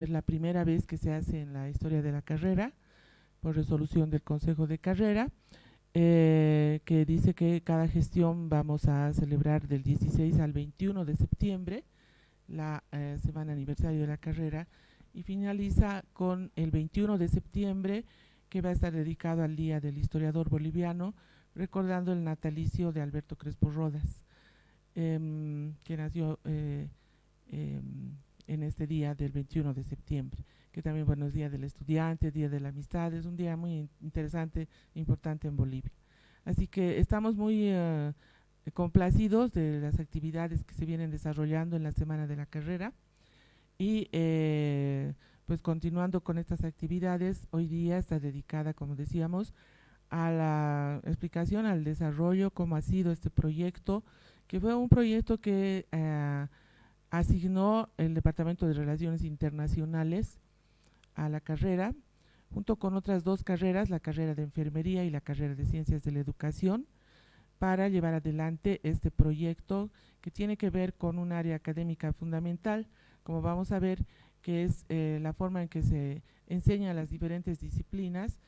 Es la primera vez que se hace en la historia de la carrera, por resolución del Consejo de Carrera, que dice que cada gestión vamos a celebrar del 16 al 21 de septiembre, la semana aniversario de la carrera, y finaliza con el 21 de septiembre, que va a estar dedicado al Día del Historiador Boliviano, recordando el natalicio de Alberto Crespo Rodas, que nació en este día del 21 de septiembre, que también, bueno, es Día del Estudiante, Día de la Amistad, es un día muy interesante, importante en Bolivia. Así que estamos muy complacidos de las actividades que se vienen desarrollando en la Semana de la Carrera y pues continuando con estas actividades, hoy día está dedicada, como decíamos, a la explicación, al desarrollo, cómo ha sido este proyecto, que fue un proyecto que asignó el Departamento de Relaciones Internacionales a la carrera, junto con otras dos carreras, la carrera de Enfermería y la carrera de Ciencias de la Educación, para llevar adelante este proyecto que tiene que ver con un área académica fundamental, como vamos a ver, que es la forma en que se enseñan las diferentes disciplinas,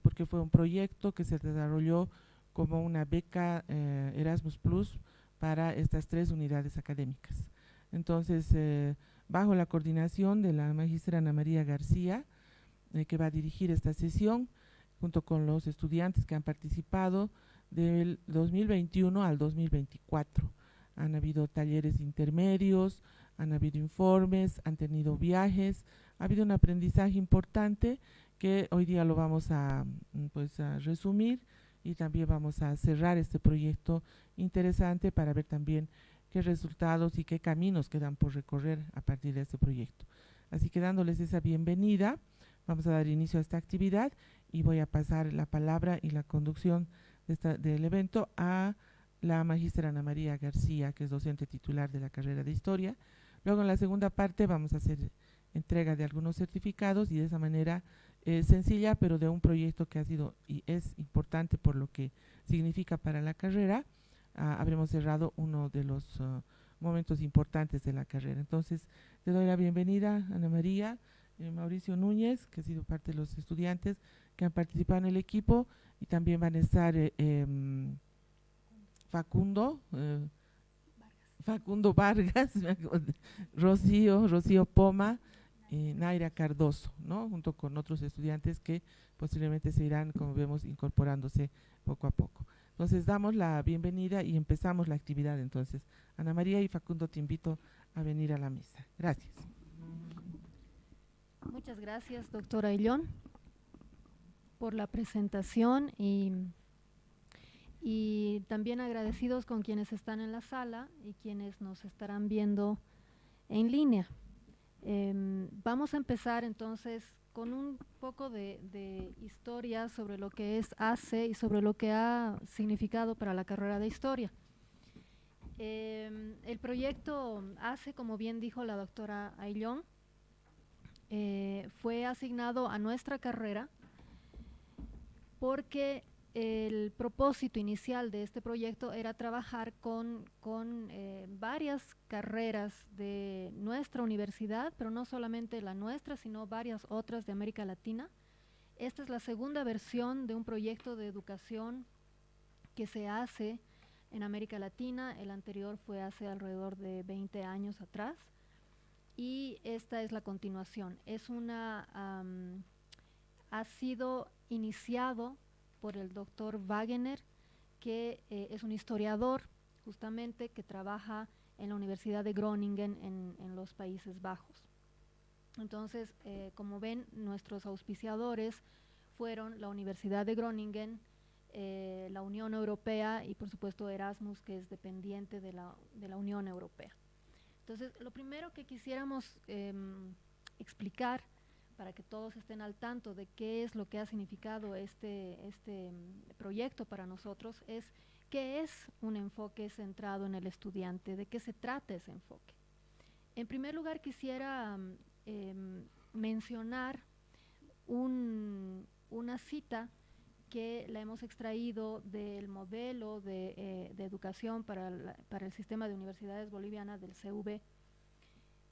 porque fue un proyecto que se desarrolló como una beca Erasmus Plus para estas tres unidades académicas. Entonces, bajo la coordinación de la magistra Ana María García, que va a dirigir esta sesión, junto con los estudiantes que han participado del 2021 al 2024. Han habido talleres intermedios, han habido informes, han tenido viajes, ha habido un aprendizaje importante que hoy día lo vamos a, pues, a resumir, y también vamos a cerrar este proyecto interesante para ver también qué resultados y qué caminos quedan por recorrer a partir de este proyecto. Así que dándoles esa bienvenida, vamos a dar inicio a esta actividad y voy a pasar la palabra y la conducción del evento a la magistra Ana María García, que es docente titular de la carrera de Historia. Luego, en la segunda parte, vamos a hacer entrega de algunos certificados, y de esa manera sencilla, pero de un proyecto que ha sido y es importante por lo que significa para la carrera, habremos cerrado uno de los momentos importantes de la carrera. Entonces, te doy la bienvenida, Ana María. Mauricio Núñez, que ha sido parte de los estudiantes que han participado en el equipo, y también van a estar Facundo, Facundo Vargas, Rocío Poma, Naira Cardoso, ¿no? Junto con otros estudiantes que posiblemente se irán, como vemos, incorporándose poco a poco. Entonces damos la bienvenida y empezamos la actividad. Entonces, Ana María y Facundo, te invito a venir a la mesa. Gracias. Muchas gracias, doctora Aillón, por la presentación y también agradecidos con quienes están en la sala y quienes nos estarán viendo en línea. Vamos a empezar entonces con un poco de historia sobre lo que es ACE y sobre lo que ha significado para la carrera de Historia. El proyecto ACE, como bien dijo la doctora Aillón, fue asignado a nuestra carrera porque el propósito inicial de este proyecto era trabajar con varias carreras de nuestra universidad, pero no solamente la nuestra, sino varias otras de América Latina. Esta es la segunda versión de un proyecto de educación que se hace en América Latina. El anterior fue hace alrededor de 20 años atrás. Y esta es la continuación. Ha sido iniciado por el doctor Wagener, que es un historiador justamente que trabaja en la Universidad de Groningen en los Países Bajos. Entonces, como ven, nuestros auspiciadores fueron la Universidad de Groningen, la Unión Europea y por supuesto Erasmus, que es dependiente de la Unión Europea. Entonces, lo primero que quisiéramos explicar, para que todos estén al tanto de qué es lo que ha significado este proyecto para nosotros, es qué es un enfoque centrado en el estudiante, de qué se trata ese enfoque. En primer lugar, quisiera mencionar una cita que la hemos extraído del modelo de educación para el sistema de universidades boliviana del CV,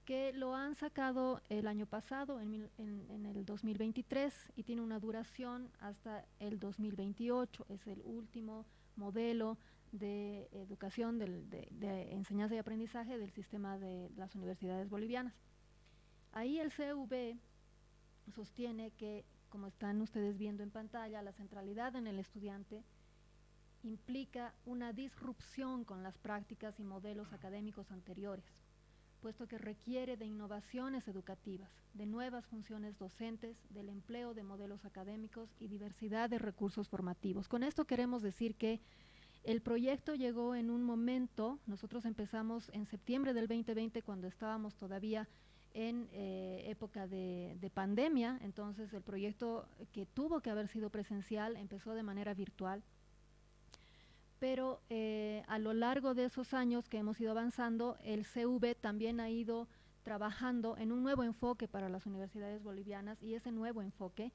que lo han sacado el año pasado, en el 2023, y tiene una duración hasta el 2028. Es el último modelo de educación, de enseñanza y aprendizaje del sistema de las universidades bolivianas. Ahí el CUB sostiene que, como están ustedes viendo en pantalla, la centralidad en el estudiante implica una disrupción con las prácticas y modelos académicos anteriores, puesto que requiere de innovaciones educativas, de nuevas funciones docentes, del empleo de modelos académicos y diversidad de recursos formativos. Con esto queremos decir que el proyecto llegó en un momento, nosotros empezamos en septiembre del 2020, cuando estábamos todavía en época de pandemia. Entonces el proyecto, que tuvo que haber sido presencial, empezó de manera virtual. Pero a lo largo de esos años que hemos ido avanzando, el CUB también ha ido trabajando en un nuevo enfoque para las universidades bolivianas, y ese nuevo enfoque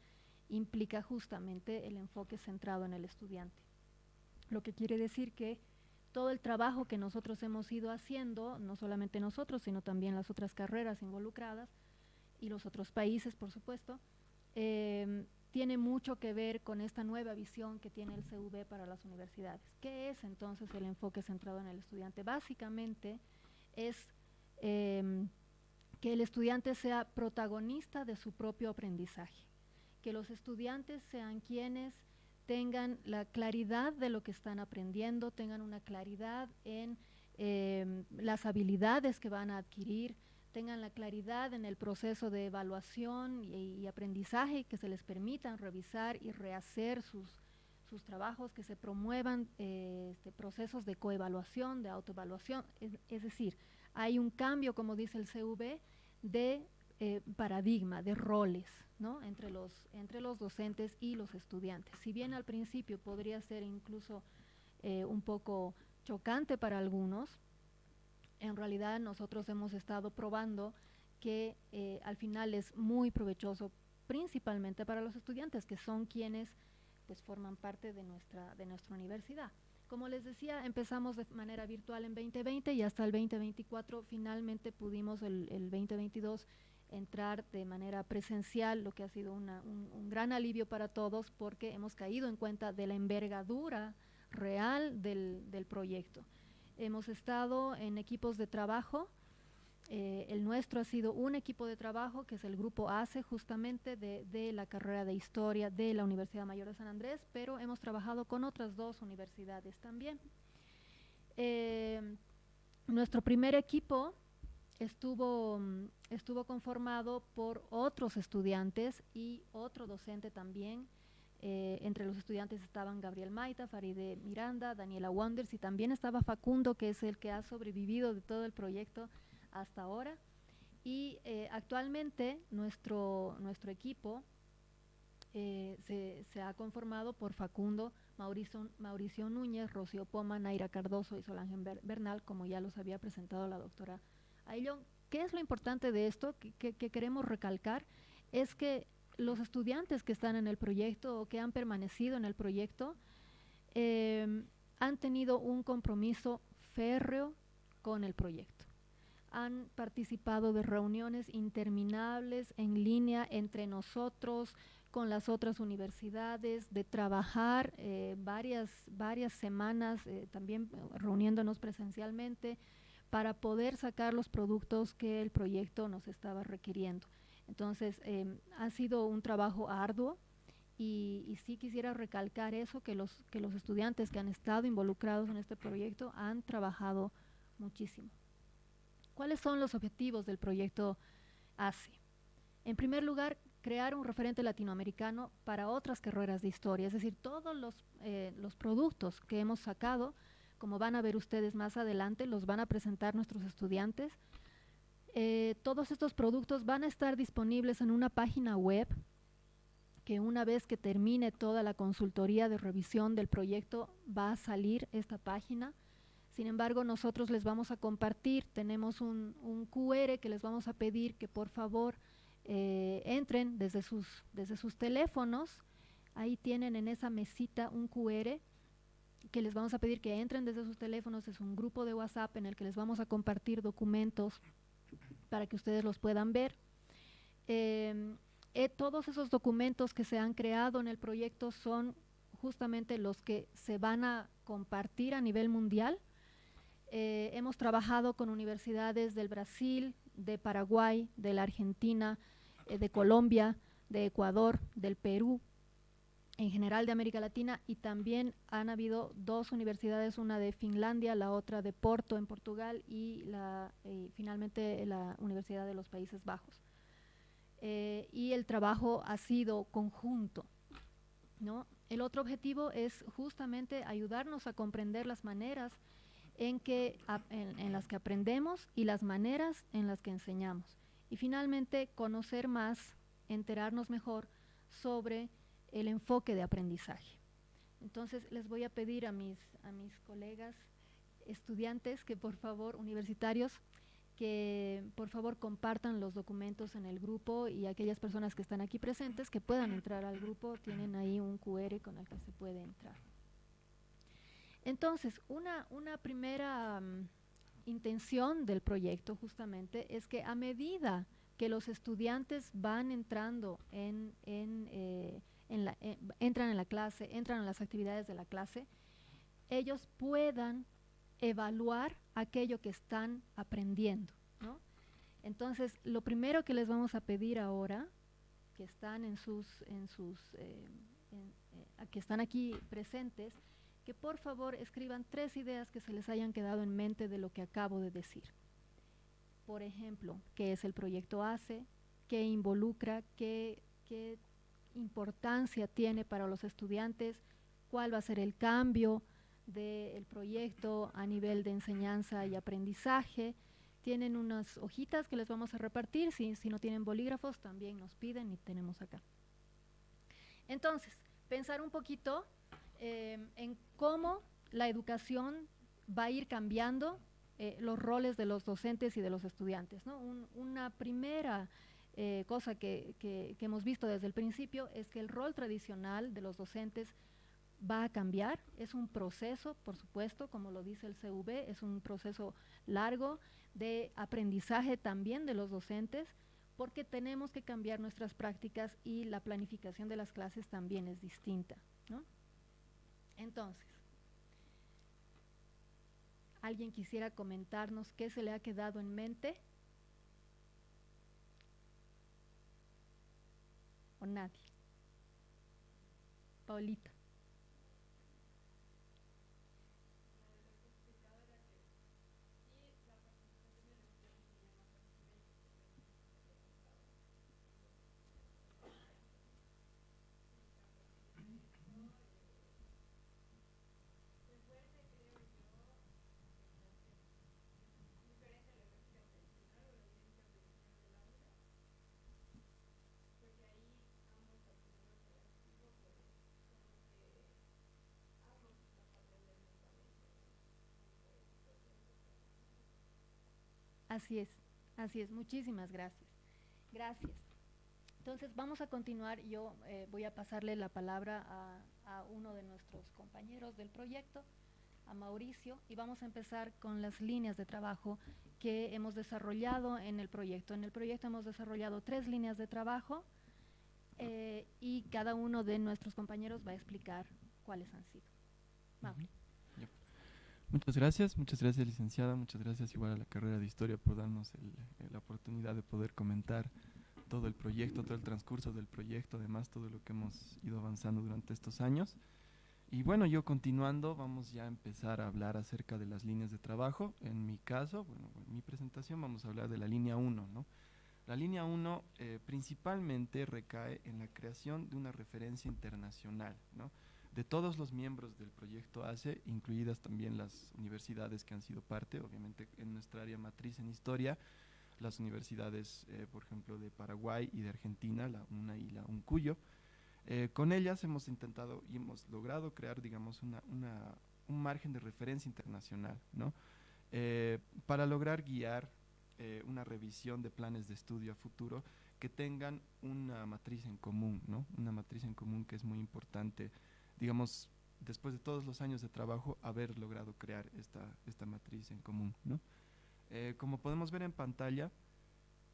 implica justamente el enfoque centrado en el estudiante. Lo que quiere decir que todo el trabajo que nosotros hemos ido haciendo, no solamente nosotros, sino también las otras carreras involucradas y los otros países, por supuesto, tiene mucho que ver con esta nueva visión que tiene el CUB para las universidades. ¿Qué es entonces el enfoque centrado en el estudiante? Básicamente es que el estudiante sea protagonista de su propio aprendizaje, que los estudiantes sean quienes tengan la claridad de lo que están aprendiendo, tengan una claridad en las habilidades que van a adquirir, tengan la claridad en el proceso de evaluación y aprendizaje, que se les permitan revisar y rehacer sus trabajos, que se promuevan procesos de coevaluación, de autoevaluación. Es decir, hay un cambio, como dice el CUB, de paradigma, de roles, ¿no?, entre los docentes y los estudiantes. Si bien al principio podría ser incluso un poco chocante para algunos, en realidad nosotros hemos estado probando que al final es muy provechoso, principalmente para los estudiantes, que son quienes pues forman parte de nuestra universidad. Como les decía, empezamos de manera virtual en 2020 y hasta el 2024 finalmente pudimos el 2022 entrar de manera presencial, lo que ha sido un gran alivio para todos, porque hemos caído en cuenta de la envergadura real del proyecto. Hemos estado en equipos de trabajo. El nuestro ha sido un equipo de trabajo, que es el grupo ACE, justamente de la carrera de Historia de la Universidad Mayor de San Andrés, pero hemos trabajado con otras dos universidades también. Nuestro primer equipo estuvo conformado por otros estudiantes y otro docente también. Entre los estudiantes estaban Gabriel Maita, Faride Miranda, Daniela Wonders, y también estaba Facundo, que es el que ha sobrevivido de todo el proyecto hasta ahora. Y actualmente nuestro equipo se ha conformado por Facundo, Mauricio Núñez, Rocío Poma, Naira Cardoso y Solange Bernal, como ya los había presentado la doctora Ayllón. ¿Qué es lo importante de esto que queremos recalcar? Es que los estudiantes que están en el proyecto o que han permanecido en el proyecto han tenido un compromiso férreo con el proyecto. Han participado de reuniones interminables en línea entre nosotros, con las otras universidades, de trabajar varias semanas, también reuniéndonos presencialmente, para poder sacar los productos que el proyecto nos estaba requiriendo. Entonces, ha sido un trabajo arduo, y sí quisiera recalcar eso, que los estudiantes que han estado involucrados en este proyecto han trabajado muchísimo. ¿Cuáles son los objetivos del proyecto ACE? En primer lugar, crear un referente latinoamericano para otras carreras de historia, es decir, todos los productos que hemos sacado, como van a ver ustedes más adelante, los van a presentar nuestros estudiantes. Todos estos productos van a estar disponibles en una página web, que una vez que termine toda la consultoría de revisión del proyecto va a salir esta página. Sin embargo, nosotros les vamos a compartir, tenemos un QR que les vamos a pedir que por favor entren desde sus teléfonos. Ahí tienen en esa mesita un QR que les vamos a pedir que entren desde sus teléfonos. Es un grupo de WhatsApp en el que les vamos a compartir documentos para que ustedes los puedan ver. Todos esos documentos que se han creado en el proyecto son justamente los que se van a compartir a nivel mundial. Hemos trabajado con universidades del Brasil, de Paraguay, de la Argentina, de Colombia, de Ecuador, del Perú, en general de América Latina, y también han habido 2 universidades, una de Finlandia, la otra de Porto en Portugal y finalmente la Universidad de los Países Bajos. Y el trabajo ha sido conjunto, ¿no? El otro objetivo es justamente ayudarnos a comprender las maneras en las que aprendemos y las maneras en las que enseñamos. Y finalmente conocer más, enterarnos mejor sobre el enfoque de aprendizaje. Entonces les voy a pedir a mis colegas estudiantes que por favor, universitarios, que por favor compartan los documentos en el grupo, y aquellas personas que están aquí presentes que puedan entrar al grupo, tienen ahí un QR con el que se puede entrar. Entonces, una primera intención del proyecto justamente es que a medida que los estudiantes van entrando entran en la clase, entran en las actividades de la clase, ellos puedan evaluar aquello que están aprendiendo, ¿no? Entonces, lo primero que les vamos a pedir ahora, que están que están aquí presentes, que por favor escriban 3 ideas que se les hayan quedado en mente de lo que acabo de decir. Por ejemplo, ¿qué es el proyecto ACE? ¿Qué involucra? ¿Qué importancia tiene para los estudiantes? ¿Cuál va a ser el cambio del proyecto a nivel de enseñanza y aprendizaje? Tienen unas hojitas que les vamos a repartir. Si no tienen bolígrafos, también nos piden y tenemos acá. Entonces, pensar un poquito en cómo la educación va a ir cambiando los roles de los docentes y de los estudiantes, ¿no? Una primera cosa que hemos visto desde el principio es que el rol tradicional de los docentes va a cambiar. Es un proceso, por supuesto, como lo dice el CV, es un proceso largo de aprendizaje también de los docentes, porque tenemos que cambiar nuestras prácticas y la planificación de las clases también es distinta, ¿no? Entonces, ¿alguien quisiera comentarnos qué se le ha quedado en mente? ¿O nadie? Paulita. Así es, muchísimas gracias. Gracias. Entonces vamos a continuar. Yo voy a pasarle la palabra a uno de nuestros compañeros del proyecto, a Mauricio, y vamos a empezar con las líneas de trabajo que hemos desarrollado en el proyecto. En el proyecto hemos desarrollado 3 líneas de trabajo y cada uno de nuestros compañeros va a explicar cuáles han sido. Vamos. Muchas gracias licenciada, muchas gracias igual a la carrera de Historia por darnos la oportunidad de poder comentar todo el proyecto, todo el transcurso del proyecto, además todo lo que hemos ido avanzando durante estos años. Y bueno, yo continuando, vamos ya a empezar a hablar acerca de las líneas de trabajo. En mi caso, bueno, en mi presentación vamos a hablar de la línea 1, ¿no? La línea 1 principalmente recae en la creación de una referencia internacional, ¿no? De todos los miembros del proyecto ACE, incluidas también las universidades que han sido parte, obviamente en nuestra área matriz en historia, las universidades, por ejemplo, de Paraguay y de Argentina, la UNA y la UNCUYO. Con ellas hemos intentado y hemos logrado crear, digamos, un margen de referencia internacional, ¿no? Para lograr guiar una revisión de planes de estudio a futuro que tengan una matriz en común, ¿no? Una matriz en común que es muy importante, digamos, después de todos los años de trabajo, haber logrado crear esta matriz en común, ¿no? Como podemos ver en pantalla,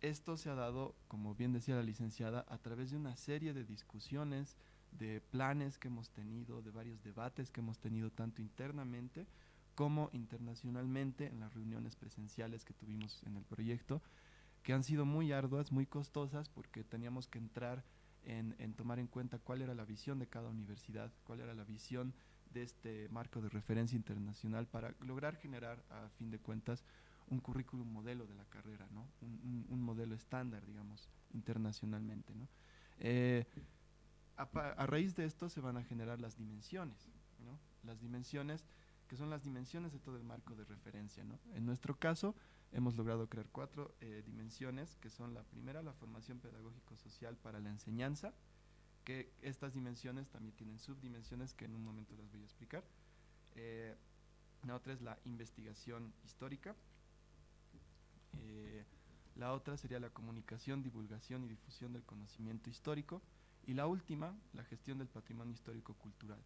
esto se ha dado, como bien decía la licenciada, a través de una serie de discusiones, de planes que hemos tenido, de varios debates que hemos tenido tanto internamente como internacionalmente en las reuniones presenciales que tuvimos en el proyecto, que han sido muy arduas, muy costosas, porque teníamos que entrar en tomar en cuenta cuál era la visión de cada universidad, cuál era la visión de este marco de referencia internacional para lograr generar, a fin de cuentas, un currículum modelo de la carrera, ¿no? Un modelo estándar, digamos, internacionalmente, ¿no? A raíz de esto se van a generar las dimensiones, ¿no? Las dimensiones que son las dimensiones de todo el marco de referencia, ¿no? En nuestro caso, hemos logrado crear 4 dimensiones, que son la primera, la formación pedagógico-social para la enseñanza, que estas dimensiones también tienen subdimensiones que en un momento las voy a explicar. La otra es la investigación histórica. La otra sería la comunicación, divulgación y difusión del conocimiento histórico. Y la última, la gestión del patrimonio histórico-cultural.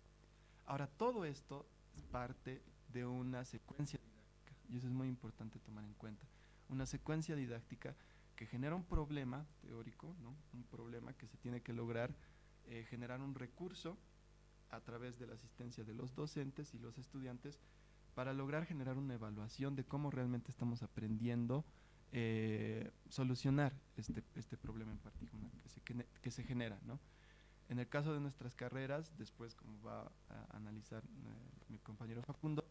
Ahora, todo esto es parte de una secuencia didáctica, y eso es muy importante tomar en cuenta. Una secuencia didáctica que genera un problema teórico, ¿no? Un problema que se tiene que lograr generar un recurso a través de la asistencia de los docentes y los estudiantes para lograr generar una evaluación de cómo realmente estamos aprendiendo solucionar este problema en particular que se genera, ¿no? En el caso de nuestras carreras, después como va a analizar mi compañero Facundo,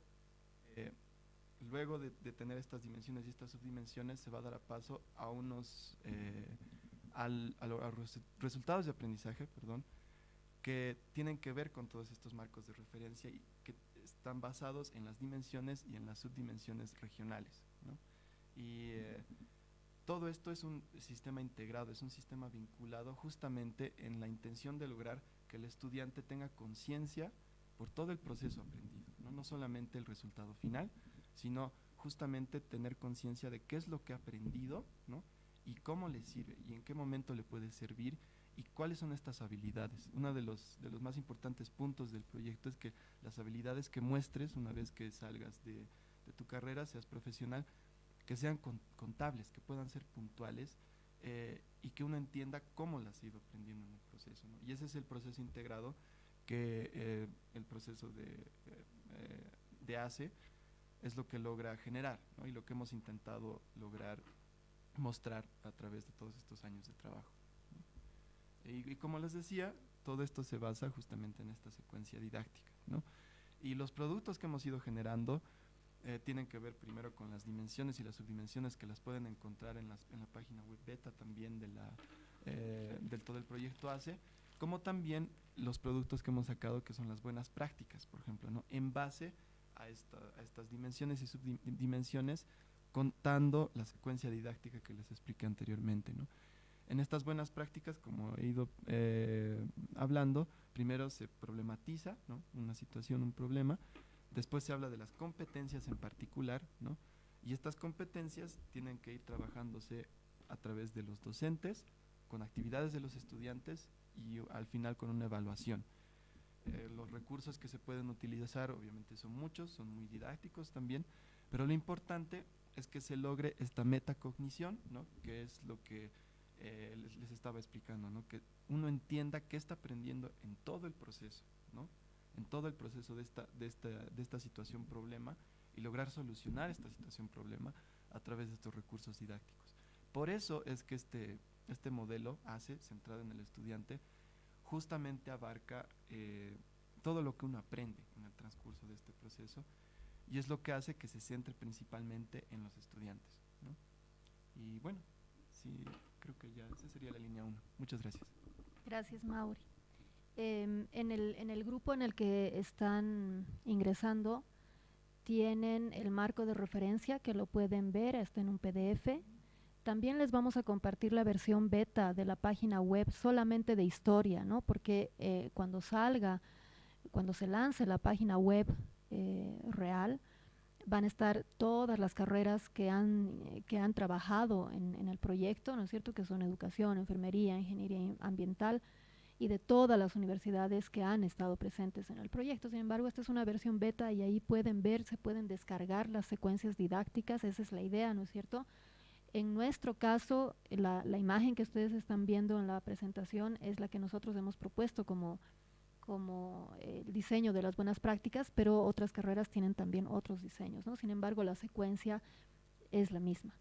luego de tener estas dimensiones y estas subdimensiones, se va a dar a paso a unos a los resultados de aprendizaje, perdón, que tienen que ver con todos estos marcos de referencia y que están basados en las dimensiones y en las subdimensiones regionales, ¿no? Y todo esto es un sistema integrado, es un sistema vinculado justamente en la intención de lograr que el estudiante tenga conciencia por todo el proceso aprendido, ¿no? No solamente el resultado final, sino justamente tener conciencia de qué es lo que ha aprendido, ¿no? Y cómo le sirve y en qué momento le puede servir y cuáles son estas habilidades. Uno de los más importantes puntos del proyecto es que las habilidades que muestres una vez que salgas de tu carrera, seas profesional, que sean contables, que puedan ser puntuales y que uno entienda cómo las ha ido aprendiendo en el proceso, ¿no? Y ese es el proceso integrado que el proceso de ACE es lo que logra generar, ¿no? Y lo que hemos intentado lograr mostrar a través de todos estos años de trabajo, ¿no? Y como les decía, todo esto se basa justamente en esta secuencia didáctica, ¿no? Y los productos que hemos ido generando tienen que ver primero con las dimensiones y las subdimensiones que las pueden encontrar en la página web beta también del todo el proyecto ACE, como también los productos que hemos sacado que son las buenas prácticas, por ejemplo, ¿no? En base a estas dimensiones y subdimensiones, contando la secuencia didáctica que les expliqué anteriormente, ¿no? En estas buenas prácticas, como he ido hablando, primero se problematiza, ¿no? Una situación, un problema. Después se habla de las competencias en particular, ¿no? Y estas competencias tienen que ir trabajándose a través de los docentes, con actividades de los estudiantes y al final con una evaluación. Los recursos que se pueden utilizar obviamente son muchos, son muy didácticos también, pero lo importante es que se logre esta metacognición, ¿no? Que es lo que les estaba explicando, ¿no? Que uno entienda qué está aprendiendo en todo el proceso, ¿no? En todo el proceso de esta situación problema y lograr solucionar esta situación problema a través de estos recursos didácticos. Por eso es que este modelo ACE, centrado en el estudiante, justamente abarca todo lo que uno aprende en el transcurso de este proceso y es lo que hace que se centre principalmente en los estudiantes, ¿no? Y bueno, sí, creo que ya esa sería la línea 1. Muchas gracias. Gracias, Mauri. En el grupo en el que están ingresando tienen el marco de referencia que lo pueden ver, está en un PDF. También les vamos a compartir la versión beta de la página web solamente de historia, ¿no? Porque cuando se lance la página web real, van a estar todas las carreras que han trabajado en el proyecto, ¿no es cierto?, que son educación, enfermería, ingeniería ambiental, y de todas las universidades que han estado presentes en el proyecto. Sin embargo, esta es una versión beta y ahí pueden ver, se pueden descargar las secuencias didácticas, esa es la idea, ¿no es cierto?, En nuestro caso, la imagen que ustedes están viendo en la presentación es la que nosotros hemos propuesto como el diseño de las buenas prácticas, pero otras carreras tienen también otros diseños, ¿no? Sin embargo, la secuencia es la misma.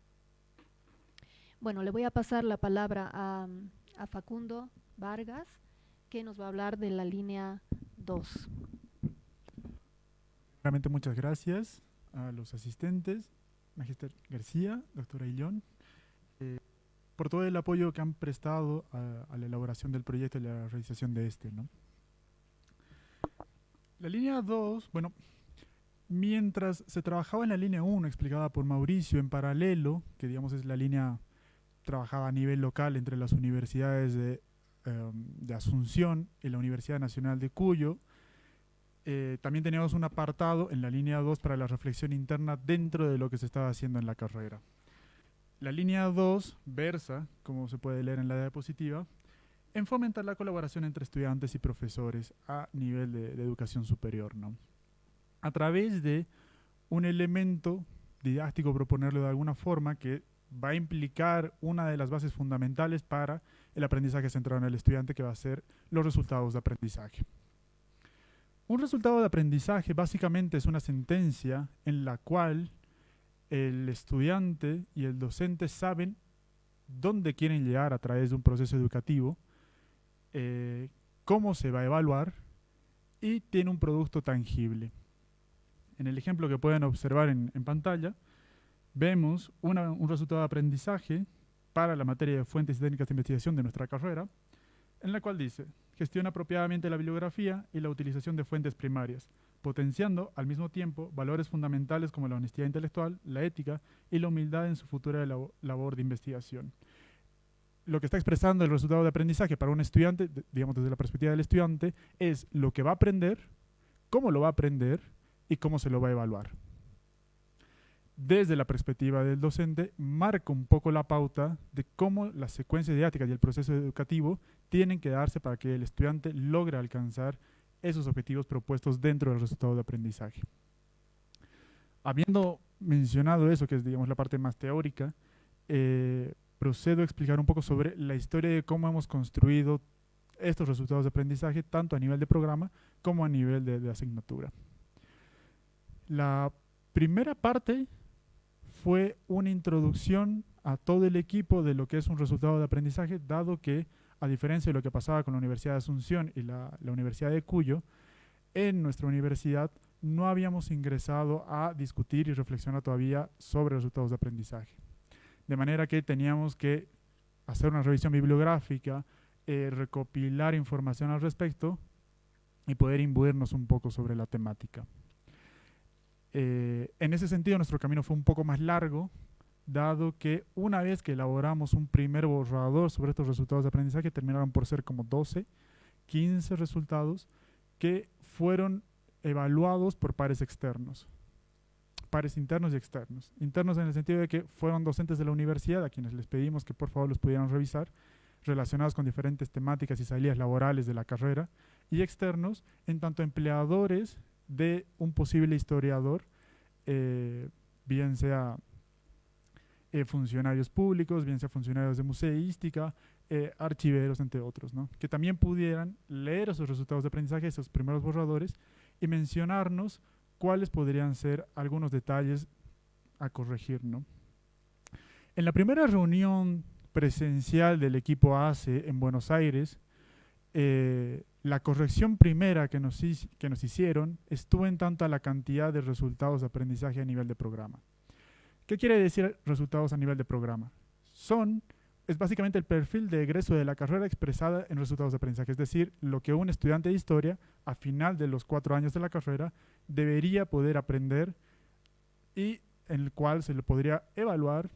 Bueno, le voy a pasar la palabra a Facundo Vargas, que nos va a hablar de la línea 2. Realmente muchas gracias a los asistentes, Magister García, doctora Illón, por todo el apoyo que han prestado a la elaboración del proyecto y la realización de este, ¿no? La línea 2, bueno, mientras se trabajaba en la línea 1, explicada por Mauricio, en paralelo, que digamos es la línea trabajada a nivel local entre las universidades de Asunción y la Universidad Nacional de Cuyo, también teníamos un apartado en la línea 2 para la reflexión interna dentro de lo que se estaba haciendo en la carrera. La línea 2 versa, como se puede leer en la diapositiva, en fomentar la colaboración entre estudiantes y profesores a nivel de educación superior, ¿no? A través de un elemento didáctico, proponerlo de alguna forma, que va a implicar una de las bases fundamentales para el aprendizaje centrado en el estudiante, que va a ser los resultados de aprendizaje. Un resultado de aprendizaje básicamente es una sentencia en la cual el estudiante y el docente saben dónde quieren llegar a través de un proceso educativo, cómo se va a evaluar y tiene un producto tangible. En el ejemplo que pueden observar en pantalla, vemos un resultado de aprendizaje para la materia de fuentes y técnicas de investigación de nuestra carrera, en la cual dice: gestiona apropiadamente la bibliografía y la utilización de fuentes primarias, potenciando al mismo tiempo valores fundamentales como la honestidad intelectual, la ética y la humildad en su futura labor de investigación. Lo que está expresando el resultado de aprendizaje para un estudiante, digamos desde la perspectiva del estudiante, es lo que va a aprender, cómo lo va a aprender y cómo se lo va a evaluar. Desde la perspectiva del docente, marca un poco la pauta de cómo las secuencias didácticas y el proceso educativo tienen que darse para que el estudiante logre alcanzar esos objetivos propuestos dentro del resultado de aprendizaje. Habiendo mencionado eso, que es digamos la parte más teórica, procedo a explicar un poco sobre la historia de cómo hemos construido estos resultados de aprendizaje, tanto a nivel de programa como a nivel de asignatura. La primera parte fue una introducción a todo el equipo de lo que es un resultado de aprendizaje, dado que, a diferencia de lo que pasaba con la Universidad de Asunción y la Universidad de Cuyo, en nuestra universidad no habíamos ingresado a discutir y reflexionar todavía sobre resultados de aprendizaje. De manera que teníamos que hacer una revisión bibliográfica, recopilar información al respecto y poder imbuirnos un poco sobre la temática. En ese sentido, nuestro camino fue un poco más largo, dado que una vez que elaboramos un primer borrador sobre estos resultados de aprendizaje, terminaron por ser como 12, 15 resultados que fueron evaluados por pares externos. Pares internos y externos. Internos en el sentido de que fueron docentes de la universidad a quienes les pedimos que por favor los pudieran revisar, relacionados con diferentes temáticas y salidas laborales de la carrera, y externos en tanto empleadores de un posible historiador, bien sea funcionarios públicos, bien sea funcionarios de museística, archiveros, entre otros, ¿no? Que también pudieran leer esos resultados de aprendizaje, esos primeros borradores, y mencionarnos cuáles podrían ser algunos detalles a corregir, ¿no? En la primera reunión presencial del equipo ACE en Buenos Aires, la corrección primera que nos hicieron estuvo en tanto a la cantidad de resultados de aprendizaje a nivel de programa. ¿Qué quiere decir resultados a nivel de programa? Es básicamente el perfil de egreso de la carrera expresada en resultados de aprendizaje, es decir, lo que un estudiante de historia a final de los 4 años de la carrera debería poder aprender y en el cual se le podría evaluar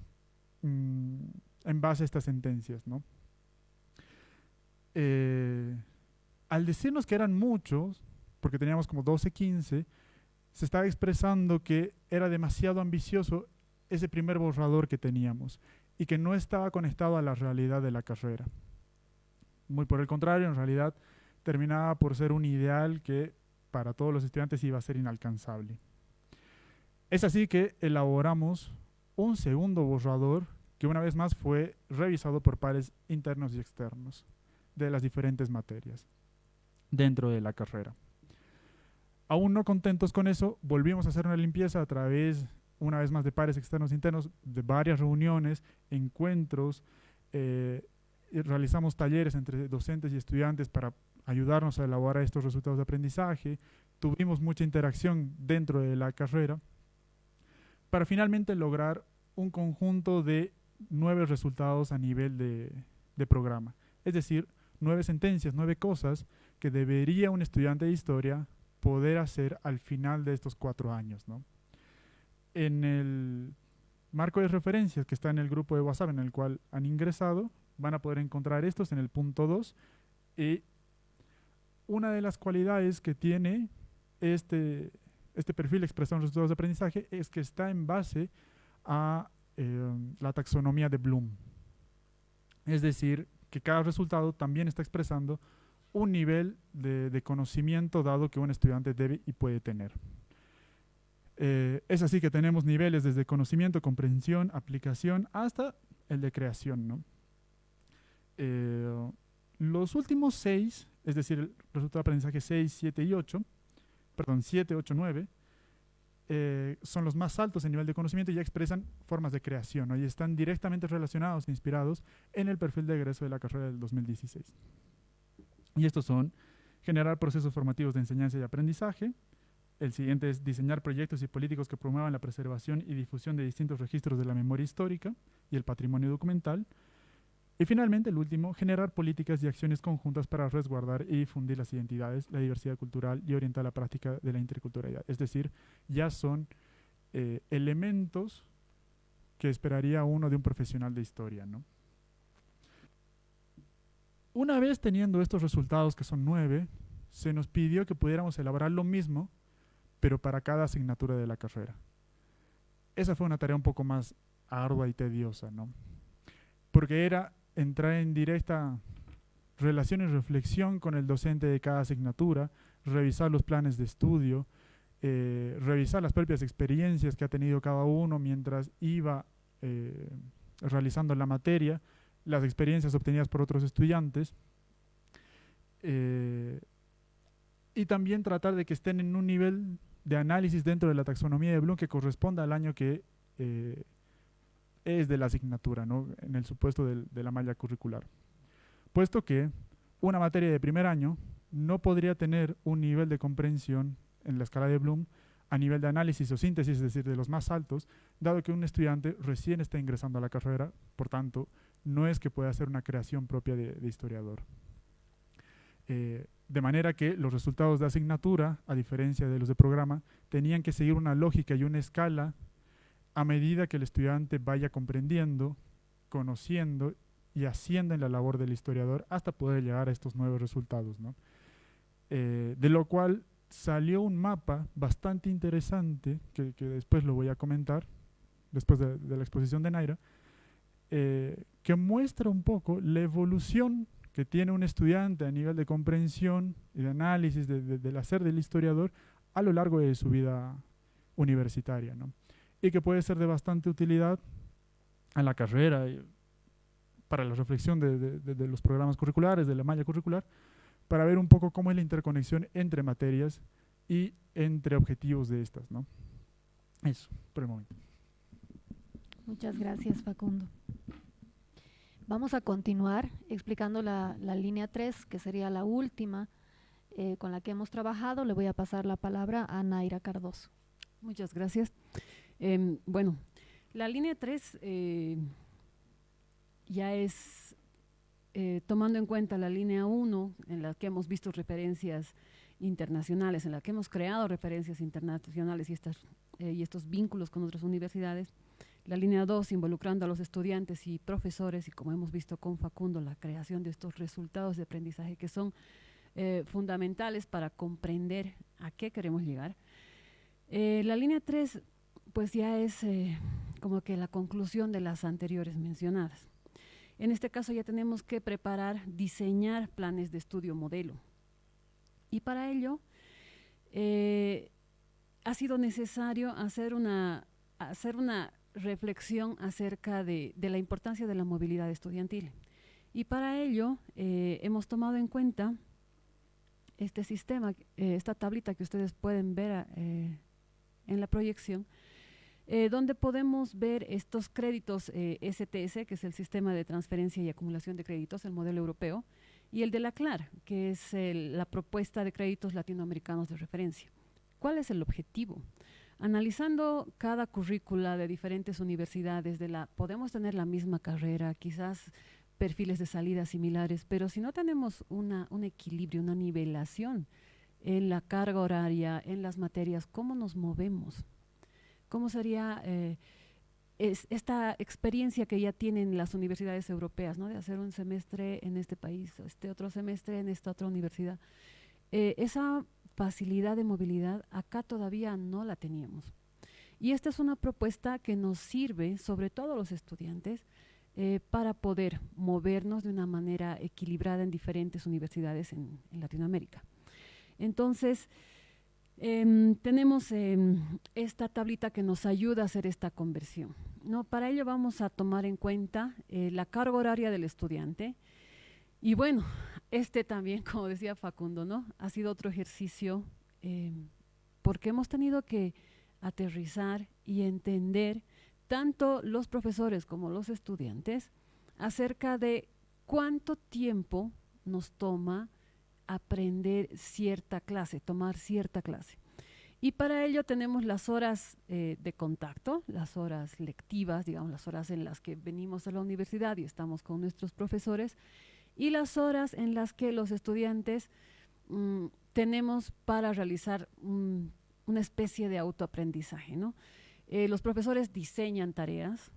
en base a estas sentencias, ¿no? Al decirnos que eran muchos, porque teníamos como 12, 15, se estaba expresando que era demasiado ambicioso ese primer borrador que teníamos y que no estaba conectado a la realidad de la carrera. Muy por el contrario, en realidad terminaba por ser un ideal que para todos los estudiantes iba a ser inalcanzable. Es así que elaboramos un segundo borrador que una vez más fue revisado por pares internos y externos de las diferentes materias dentro de la carrera. Aún no contentos con eso, volvimos a hacer una limpieza a través, una vez más, de pares externos e internos, de varias reuniones, encuentros, y realizamos talleres entre docentes y estudiantes para ayudarnos a elaborar estos resultados de aprendizaje. Tuvimos mucha interacción dentro de la carrera para finalmente lograr un conjunto de 9 resultados a nivel de programa. Es decir, 9 sentencias, 9 cosas que debería un estudiante de historia poder hacer al final de estos 4 años, ¿no? En el marco de referencias que está en el grupo de WhatsApp en el cual han ingresado, van a poder encontrar estos en el punto 2. Y una de las cualidades que tiene este perfil expresado en resultados de aprendizaje es que está en base a la taxonomía de Bloom. Es decir, que cada resultado también está expresando un nivel de conocimiento dado que un estudiante debe y puede tener. Es así que tenemos niveles desde conocimiento, comprensión, aplicación, hasta el de creación, ¿no? Los últimos 6, es decir, el resultado de aprendizaje 6, 7 y 8, perdón, 7, 8, 9, son los más altos en nivel de conocimiento y ya expresan formas de creación, ¿no? Y están directamente relacionados e inspirados en el perfil de egreso de la carrera del 2016. Y estos son generar procesos formativos de enseñanza y aprendizaje. El siguiente es diseñar proyectos y políticos que promuevan la preservación y difusión de distintos registros de la memoria histórica y el patrimonio documental. Y finalmente, el último, generar políticas y acciones conjuntas para resguardar y difundir las identidades, la diversidad cultural y orientar la práctica de la interculturalidad. Es decir, ya son elementos que esperaría uno de un profesional de historia, ¿no? Una vez teniendo estos resultados, que son 9, se nos pidió que pudiéramos elaborar lo mismo, pero para cada asignatura de la carrera. Esa fue una tarea un poco más ardua y tediosa, ¿no? Porque era entrar en directa relación y reflexión con el docente de cada asignatura, revisar los planes de estudio, revisar las propias experiencias que ha tenido cada uno mientras iba realizando la materia, las experiencias obtenidas por otros estudiantes, y también tratar de que estén en un nivel de análisis dentro de la taxonomía de Bloom que corresponda al año que es de la asignatura, ¿no? En el supuesto de la malla curricular. Puesto que una materia de primer año no podría tener un nivel de comprensión en la escala de Bloom a nivel de análisis o síntesis, es decir, de los más altos, dado que un estudiante recién está ingresando a la carrera, por tanto, no es que pueda hacer una creación propia de historiador. De manera que los resultados de asignatura, a diferencia de los de programa, tenían que seguir una lógica y una escala a medida que el estudiante vaya comprendiendo, conociendo y haciendo en la labor del historiador hasta poder llegar a estos nuevos resultados, ¿no? De lo cual salió un mapa bastante interesante, que después lo voy a comentar, después de la exposición de Naira, que muestra un poco la evolución que tiene un estudiante a nivel de comprensión y de análisis del hacer del historiador a lo largo de su vida universitaria, ¿no? Y que puede ser de bastante utilidad a la carrera, para la reflexión de los programas curriculares, de la malla curricular, para ver un poco cómo es la interconexión entre materias y entre objetivos de estas, ¿no? Eso, por el momento. Muchas gracias, Facundo. Vamos a continuar explicando la línea 3, que sería la última con la que hemos trabajado. Le voy a pasar la palabra a Naira Cardoso. Muchas gracias. Bueno, la línea 3 ya es, tomando en cuenta la línea 1, en la que hemos visto referencias internacionales, en la que hemos creado referencias internacionales y estos vínculos con otras universidades. La línea 2, involucrando a los estudiantes y profesores, y como hemos visto con Facundo, la creación de estos resultados de aprendizaje que son fundamentales para comprender a qué queremos llegar. La línea 3, pues ya es como que la conclusión de las anteriores mencionadas. En este caso ya tenemos que preparar, diseñar planes de estudio modelo. Y para ello ha sido necesario hacer una reflexión acerca de la importancia de la movilidad estudiantil. Y para ello hemos tomado en cuenta este sistema, esta tablita que ustedes pueden ver en la proyección, donde podemos ver estos créditos STS, que es el Sistema de Transferencia y Acumulación de Créditos, el modelo europeo, y el de la CLAR, que es la propuesta de créditos latinoamericanos de referencia. ¿Cuál es el objetivo? Analizando cada currícula de diferentes universidades, podemos tener la misma carrera, quizás perfiles de salida similares, pero si no tenemos un equilibrio, una nivelación en la carga horaria, en las materias, ¿cómo nos movemos? ¿Cómo sería esta experiencia que ya tienen las universidades europeas, ¿no? De hacer un semestre en este país, otro semestre en esta otra universidad? Esa facilidad de movilidad acá todavía no la teníamos. Y esta es una propuesta que nos sirve, sobre todo a los estudiantes, para poder movernos de una manera equilibrada en diferentes universidades en Latinoamérica. Entonces, tenemos esta tablita que nos ayuda a hacer esta conversión, ¿no? Para ello vamos a tomar en cuenta la carga horaria del estudiante. Y bueno, también, como decía Facundo, ¿no? Ha sido otro ejercicio porque hemos tenido que aterrizar y entender tanto los profesores como los estudiantes acerca de cuánto tiempo nos toma aprender cierta clase, tomar cierta clase. Y para ello tenemos las horas de contacto, las horas lectivas, digamos, las horas en las que venimos a la universidad y estamos con nuestros profesores, y las horas en las que los estudiantes tenemos para realizar una especie de autoaprendizaje, ¿no? Los profesores diseñan tareas,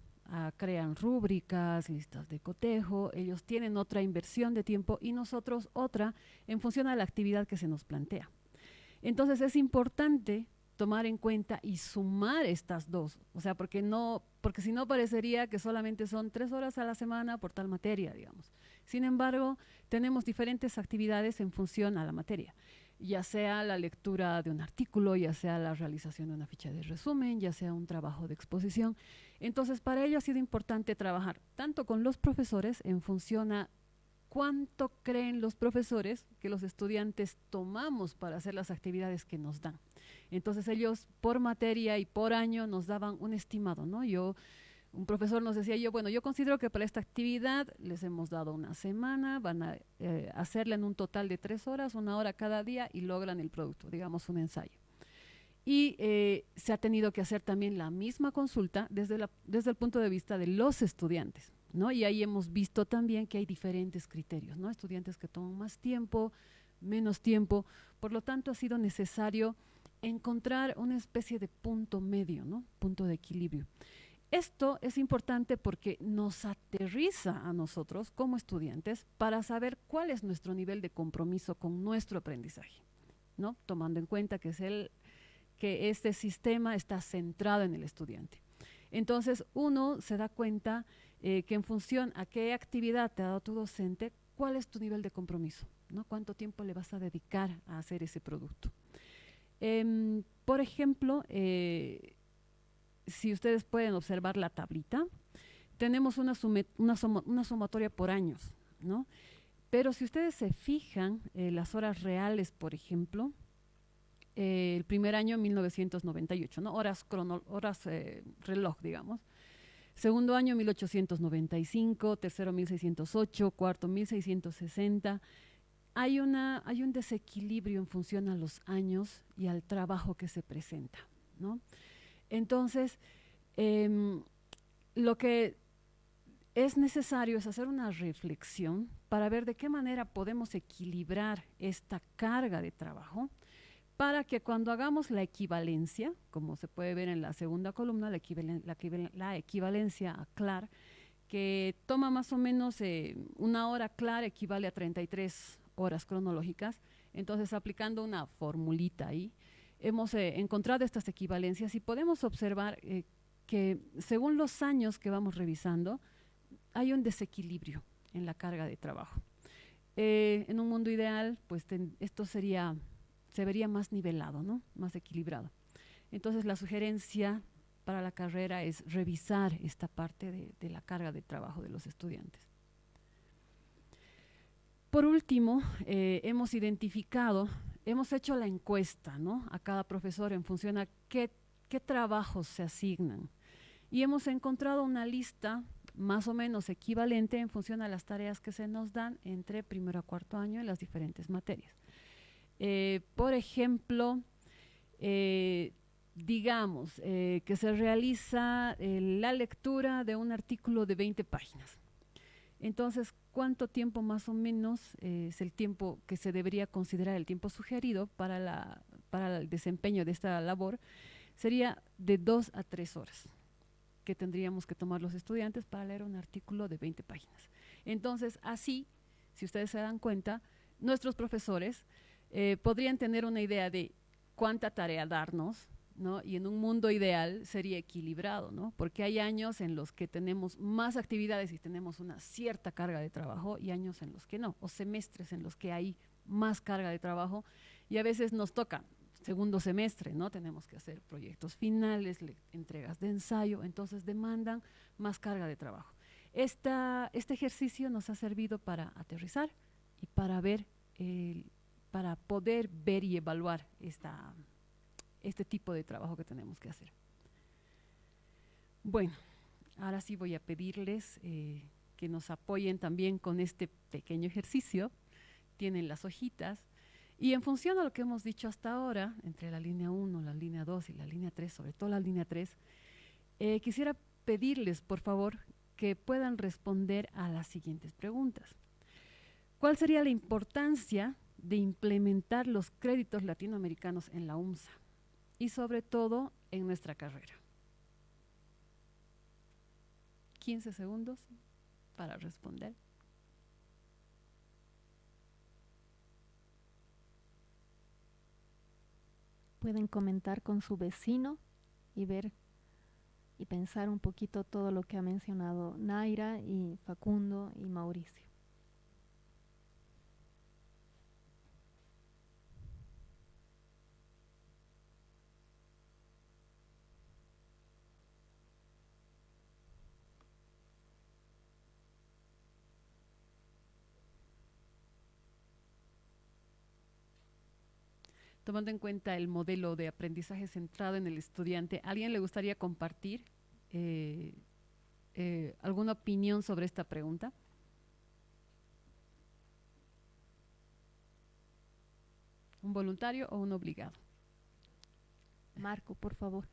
crean rúbricas, listas de cotejo, ellos tienen otra inversión de tiempo y nosotros otra en función a la actividad que se nos plantea. Entonces es importante tomar en cuenta y sumar estas dos, o sea, porque si no parecería que solamente son 3 horas a la semana por tal materia, digamos. Sin embargo, tenemos diferentes actividades en función a la materia, ya sea la lectura de un artículo, ya sea la realización de una ficha de resumen, ya sea un trabajo de exposición. Entonces, para ello ha sido importante trabajar tanto con los profesores en función a cuánto creen los profesores que los estudiantes tomamos para hacer las actividades que nos dan. Entonces, ellos por materia y por año nos daban un estimado, ¿no? Un profesor nos decía, yo considero que para esta actividad les hemos dado una semana, van a hacerla en un total de 3 horas, 1 hora cada día y logran el producto, digamos un ensayo. Y se ha tenido que hacer también la misma consulta desde el punto de vista de los estudiantes, ¿no? Y ahí hemos visto también que hay diferentes criterios, ¿no? Estudiantes que toman más tiempo, menos tiempo, por lo tanto ha sido necesario encontrar una especie de punto medio, ¿no? Punto de equilibrio. Esto es importante porque nos aterriza a nosotros como estudiantes para saber cuál es nuestro nivel de compromiso con nuestro aprendizaje, ¿no? Tomando en cuenta que este sistema está centrado en el estudiante. Entonces, uno se da cuenta que en función a qué actividad te ha dado tu docente, cuál es tu nivel de compromiso, ¿no? Cuánto tiempo le vas a dedicar a hacer ese producto. Por ejemplo, si ustedes pueden observar la tablita, tenemos una sumatoria por años, ¿no? Pero si ustedes se fijan, las horas reales, por ejemplo, el primer año 1998, ¿no? Horas reloj, digamos. Segundo año 1895, tercero 1608, cuarto 1660. Hay un desequilibrio en función a los años y al trabajo que se presenta, ¿no? Entonces, lo que es necesario es hacer una reflexión para ver de qué manera podemos equilibrar esta carga de trabajo para que cuando hagamos la equivalencia, como se puede ver en la segunda columna, la equivalencia a CLAR, que toma más o menos 1 hora CLAR equivale a 33 horas cronológicas. Entonces, aplicando una formulita ahí, hemos encontrado estas equivalencias y podemos observar que según los años que vamos revisando, hay un desequilibrio en la carga de trabajo. En un mundo ideal, pues esto se vería más nivelado, ¿no? Más equilibrado. Entonces, la sugerencia para la carrera es revisar esta parte de la carga de trabajo de los estudiantes. Por último, hemos identificado, hemos hecho la encuesta, ¿no?, a cada profesor en función a qué trabajos se asignan. Y hemos encontrado una lista más o menos equivalente en función a las tareas que se nos dan entre primero a cuarto año en las diferentes materias. Por ejemplo, digamos que se realiza la lectura de un artículo de 20 páginas. Entonces, ¿cuánto tiempo más o menos es el tiempo que se debería considerar el tiempo sugerido para el desempeño de esta labor? Sería de 2 a 3 horas que tendríamos que tomar los estudiantes para leer un artículo de 20 páginas. Entonces, así, si ustedes se dan cuenta, nuestros profesores podrían tener una idea de cuánta tarea darnos, ¿no? Y en un mundo ideal sería equilibrado, ¿no? Porque hay años en los que tenemos más actividades y tenemos una cierta carga de trabajo y años en los que no, o semestres en los que hay más carga de trabajo y a veces nos toca segundo semestre, ¿no? Tenemos que hacer proyectos finales, entregas de ensayo, entonces demandan más carga de trabajo. Este ejercicio nos ha servido para aterrizar y para ver, para poder ver y evaluar este tipo de trabajo que tenemos que hacer. Bueno, ahora sí voy a pedirles que nos apoyen también con este pequeño ejercicio. Tienen las hojitas. Y en función a lo que hemos dicho hasta ahora, entre la línea 1, la línea 2 y la línea 3, sobre todo la línea 3, quisiera pedirles, por favor, que puedan responder a las siguientes preguntas. ¿Cuál sería la importancia de implementar los créditos latinoamericanos en la UMSA? Y sobre todo en nuestra carrera. 15 segundos para responder. Pueden comentar con su vecino y ver y pensar un poquito todo lo que ha mencionado Naira y Facundo y Mauricio. Tomando en cuenta el modelo de aprendizaje centrado en el estudiante, ¿a alguien le gustaría compartir alguna opinión sobre esta pregunta? ¿Un voluntario o un obligado? Marco, por favor.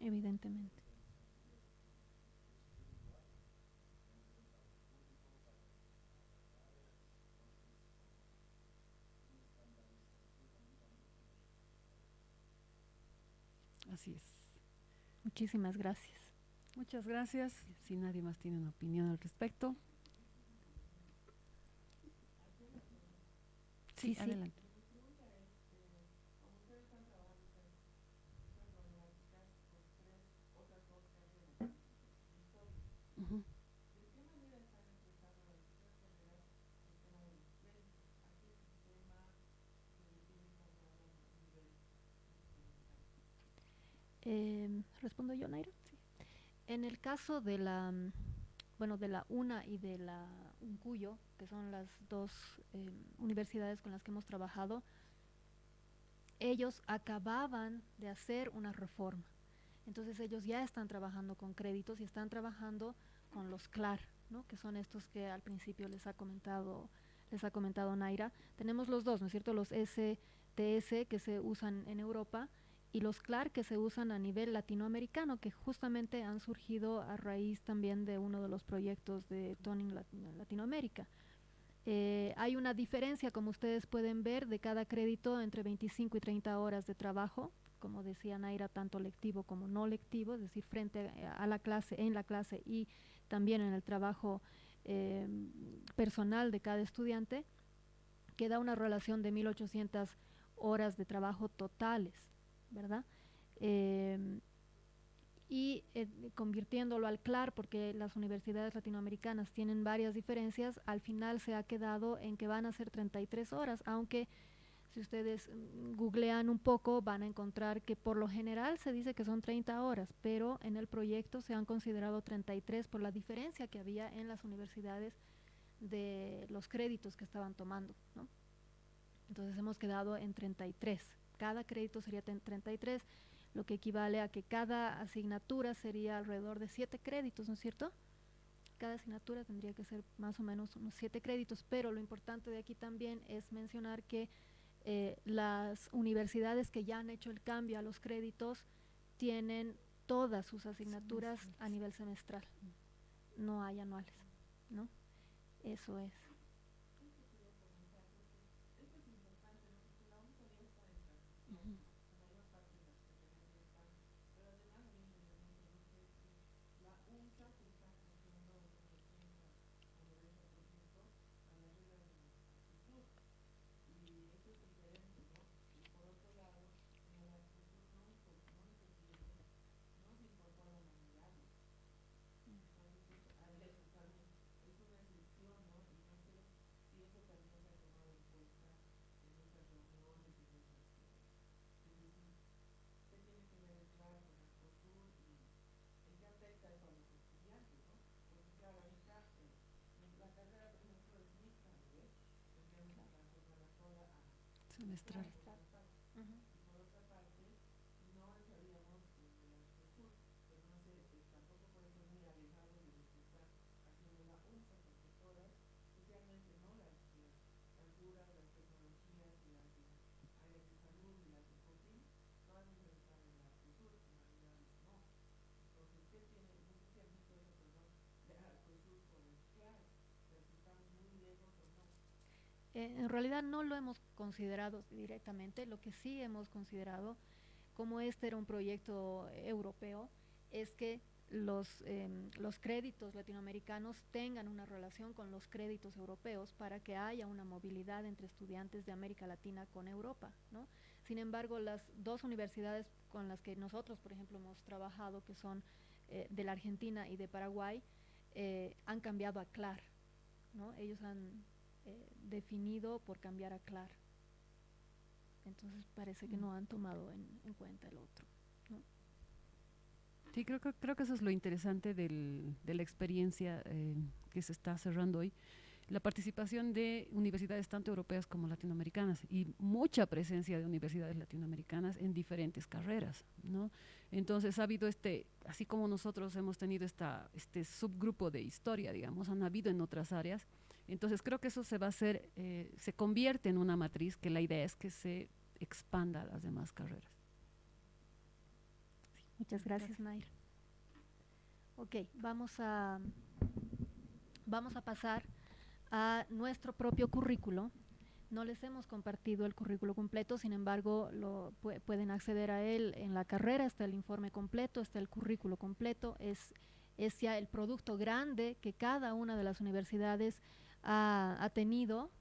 Evidentemente. Así es. Muchísimas gracias. Muchas gracias. Si nadie más tiene una opinión al respecto. Sí, Sí. adelante. Ujú. ¿Respondo yo, Naira? Sí. En el caso de la, bueno, de la UNA y de la UNCUYO, que son las dos universidades con las que hemos trabajado, ellos acababan de hacer una reforma. Entonces ellos ya están trabajando con créditos y están trabajando con los CLAR, ¿no? Que son estos que al principio les ha comentado Naira. Tenemos los dos, ¿no es cierto? Los STS que se usan en Europa y los CLAR que se usan a nivel latinoamericano, que justamente han surgido a raíz también de uno de los proyectos de Toning Latinoamérica. Hay una diferencia, como ustedes pueden ver, de cada crédito entre 25 y 30 horas de trabajo como decía Naira, tanto lectivo como no lectivo, es decir, frente a la clase, en la clase y también en el trabajo personal de cada estudiante, que da una relación de 1.800 horas de trabajo totales, ¿verdad? Convirtiéndolo al CLAR, porque las universidades latinoamericanas tienen varias diferencias, al final se ha quedado en que van a ser 33 horas, aunque si ustedes googlean un poco van a encontrar que por lo general se dice que son 30 horas, pero en el proyecto se han considerado 33 por la diferencia que había en las universidades de los créditos que estaban tomando, ¿no? Entonces hemos quedado en 33. Cada crédito sería 33, lo que equivale a que cada asignatura sería alrededor de 7 créditos, ¿no es cierto? Cada asignatura tendría que ser más o menos unos 7 créditos, pero lo importante de aquí también es mencionar que las universidades que ya han hecho el cambio a los créditos tienen todas sus asignaturas a nivel semestral, no hay anuales, ¿no? Eso es. Uh-huh. Semestral. Uh-huh. En realidad no lo hemos considerado directamente, lo que sí hemos considerado, como este era un proyecto europeo, es que los créditos latinoamericanos tengan una relación con los créditos europeos para que haya una movilidad entre estudiantes de América Latina con Europa, ¿no? Sin embargo, las dos universidades con las que nosotros, por ejemplo, hemos trabajado, que son de la Argentina y de Paraguay, han cambiado a CLAR, ¿no? Ellos han definido por cambiar a CLAR. Entonces parece que no han tomado en cuenta el otro, ¿no? Sí, creo que eso es lo interesante de la experiencia que se está cerrando hoy. La participación de universidades tanto europeas como latinoamericanas y mucha presencia de universidades latinoamericanas en diferentes carreras, ¿no? Entonces ha habido así como nosotros hemos tenido este subgrupo de historia, digamos, han habido en otras áreas. Entonces creo que eso se va a hacer, se convierte en una matriz que la idea es que se expanda a las demás carreras. Sí, muchas gracias, Nair. Ok, vamos a pasar a nuestro propio currículo. No les hemos compartido el currículo completo, sin embargo, pueden acceder a él en la carrera, está el informe completo, está el currículo completo, es ya el producto grande que cada una de las universidades ha tenido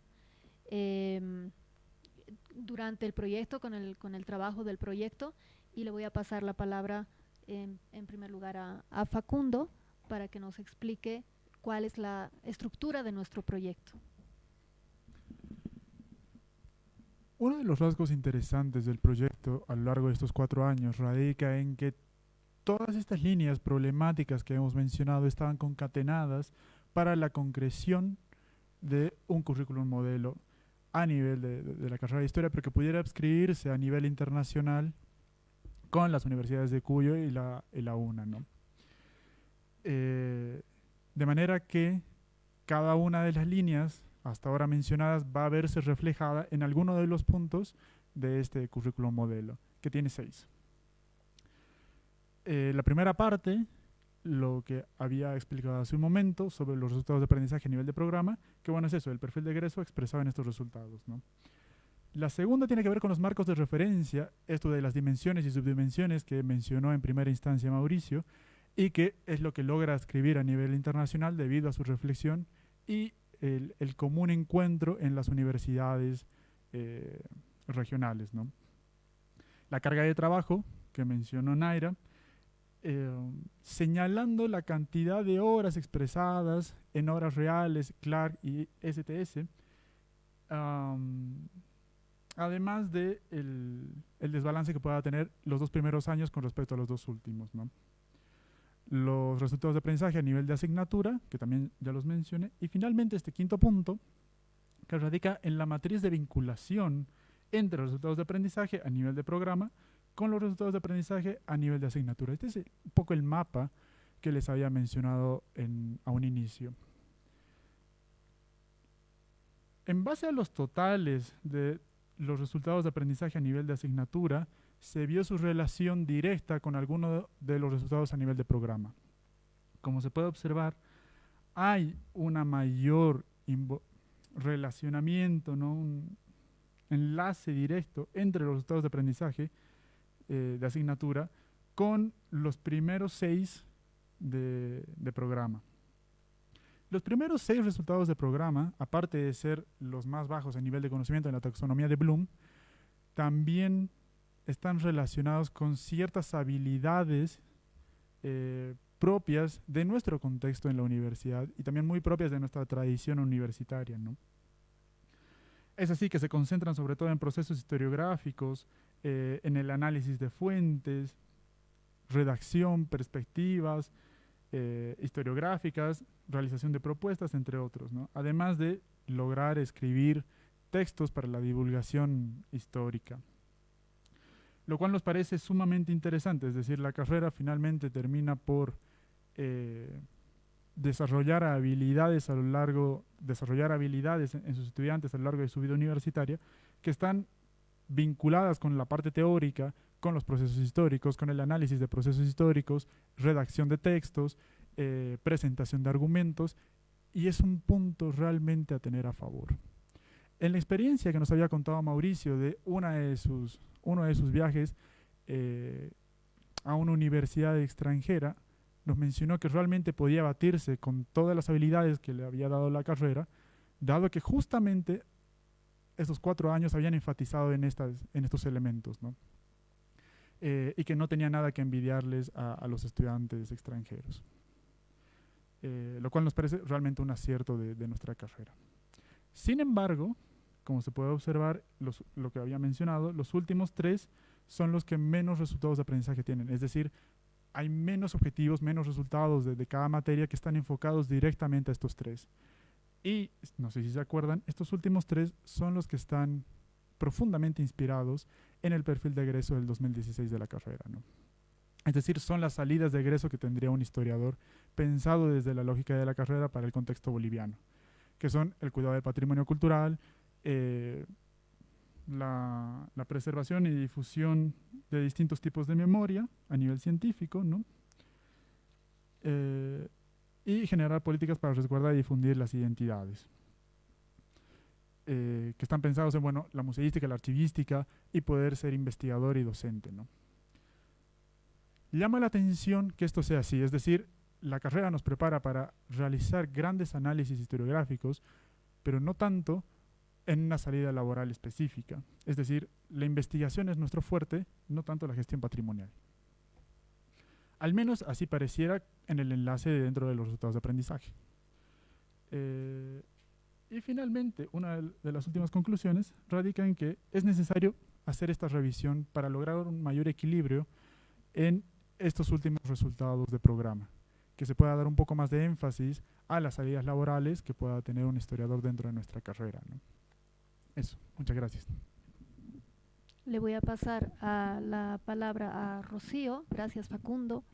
durante el proyecto, con el trabajo del proyecto, y le voy a pasar la palabra en primer lugar a Facundo para que nos explique cuál es la estructura de nuestro proyecto. Uno de los rasgos interesantes del proyecto a lo largo de estos 4 años radica en que todas estas líneas problemáticas que hemos mencionado estaban concatenadas para la concreción de un currículum modelo a nivel de la carrera de historia, pero que pudiera adscribirse a nivel internacional con las universidades de Cuyo y la UNA, ¿no? De manera que cada una de las líneas hasta ahora mencionadas va a verse reflejada en alguno de los puntos de este currículum modelo, que tiene 6. La primera parte, lo que había explicado hace un momento sobre los resultados de aprendizaje a nivel de programa, que bueno, es eso, el perfil de egreso expresado en estos resultados, ¿no? La segunda tiene que ver con los marcos de referencia, esto de las dimensiones y subdimensiones que mencionó en primera instancia Mauricio, y que es lo que logra escribir a nivel internacional debido a su reflexión y el común encuentro en las universidades regionales, ¿no? La carga de trabajo que mencionó Naira, señalando la cantidad de horas expresadas en horas reales, Clark y STS, además de el desbalance que pueda tener los 2 primeros años con respecto a los 2 últimos, ¿no? Los resultados de aprendizaje a nivel de asignatura, que también ya los mencioné, y finalmente este quinto punto, que radica en la matriz de vinculación entre los resultados de aprendizaje a nivel de programa con los resultados de aprendizaje a nivel de asignatura. Este es un poco el mapa que les había mencionado a un inicio. En base a los totales de los resultados de aprendizaje a nivel de asignatura, se vio su relación directa con alguno de los resultados a nivel de programa. Como se puede observar, hay una mayor relacionamiento, ¿no? Un enlace directo entre los resultados de aprendizaje de asignatura con los primeros 6 de programa. Los primeros 6 resultados de programa, aparte de ser los más bajos a nivel de conocimiento en la taxonomía de Bloom, también están relacionados con ciertas habilidades propias de nuestro contexto en la universidad y también muy propias de nuestra tradición universitaria, ¿no? Es así que se concentran sobre todo en procesos historiográficos, en el análisis de fuentes, redacción, perspectivas historiográficas, realización de propuestas, entre otros, ¿no? Además de lograr escribir textos para la divulgación histórica. Lo cual nos parece sumamente interesante, es decir, la carrera finalmente termina por desarrollar habilidades en sus estudiantes a lo largo de su vida universitaria que están vinculadas con la parte teórica, con los procesos históricos, con el análisis de procesos históricos, redacción de textos, presentación de argumentos, y es un punto realmente a tener a favor. En la experiencia que nos había contado Mauricio de uno de sus viajes a una universidad extranjera, nos mencionó que realmente podía batirse con todas las habilidades que le había dado la carrera, dado que justamente estos 4 años habían enfatizado en estos elementos, ¿no? Y que no tenía nada que envidiarles a los estudiantes extranjeros. Lo cual nos parece realmente un acierto de nuestra carrera. Sin embargo, como se puede observar, lo que había mencionado, los últimos 3 son los que menos resultados de aprendizaje tienen. Es decir, hay menos objetivos, menos resultados de cada materia que están enfocados directamente a estos 3. Y, no sé si se acuerdan, estos últimos 3 son los que están profundamente inspirados en el perfil de egreso del 2016 de la carrera, ¿no? Es decir, son las salidas de egreso que tendría un historiador pensado desde la lógica de la carrera para el contexto boliviano, que son el cuidado del patrimonio cultural, la preservación y difusión de distintos tipos de memoria a nivel científico, ¿no? Y generar políticas para resguardar y difundir las identidades, que están pensados en, bueno, la museística, la archivística y poder ser investigador y docente, ¿no? Llama la atención que esto sea así, es decir, la carrera nos prepara para realizar grandes análisis historiográficos, pero no tanto en una salida laboral específica. Es decir, la investigación es nuestro fuerte, no tanto la gestión patrimonial. Al menos así pareciera en el enlace dentro de los resultados de aprendizaje. Y finalmente, una de las últimas conclusiones radica en que es necesario hacer esta revisión para lograr un mayor equilibrio en estos últimos resultados de programa, que se pueda dar un poco más de énfasis a las salidas laborales que pueda tener un historiador dentro de nuestra carrera, ¿no? Eso, muchas gracias. Le voy a pasar la palabra a Rocío. Gracias, Facundo.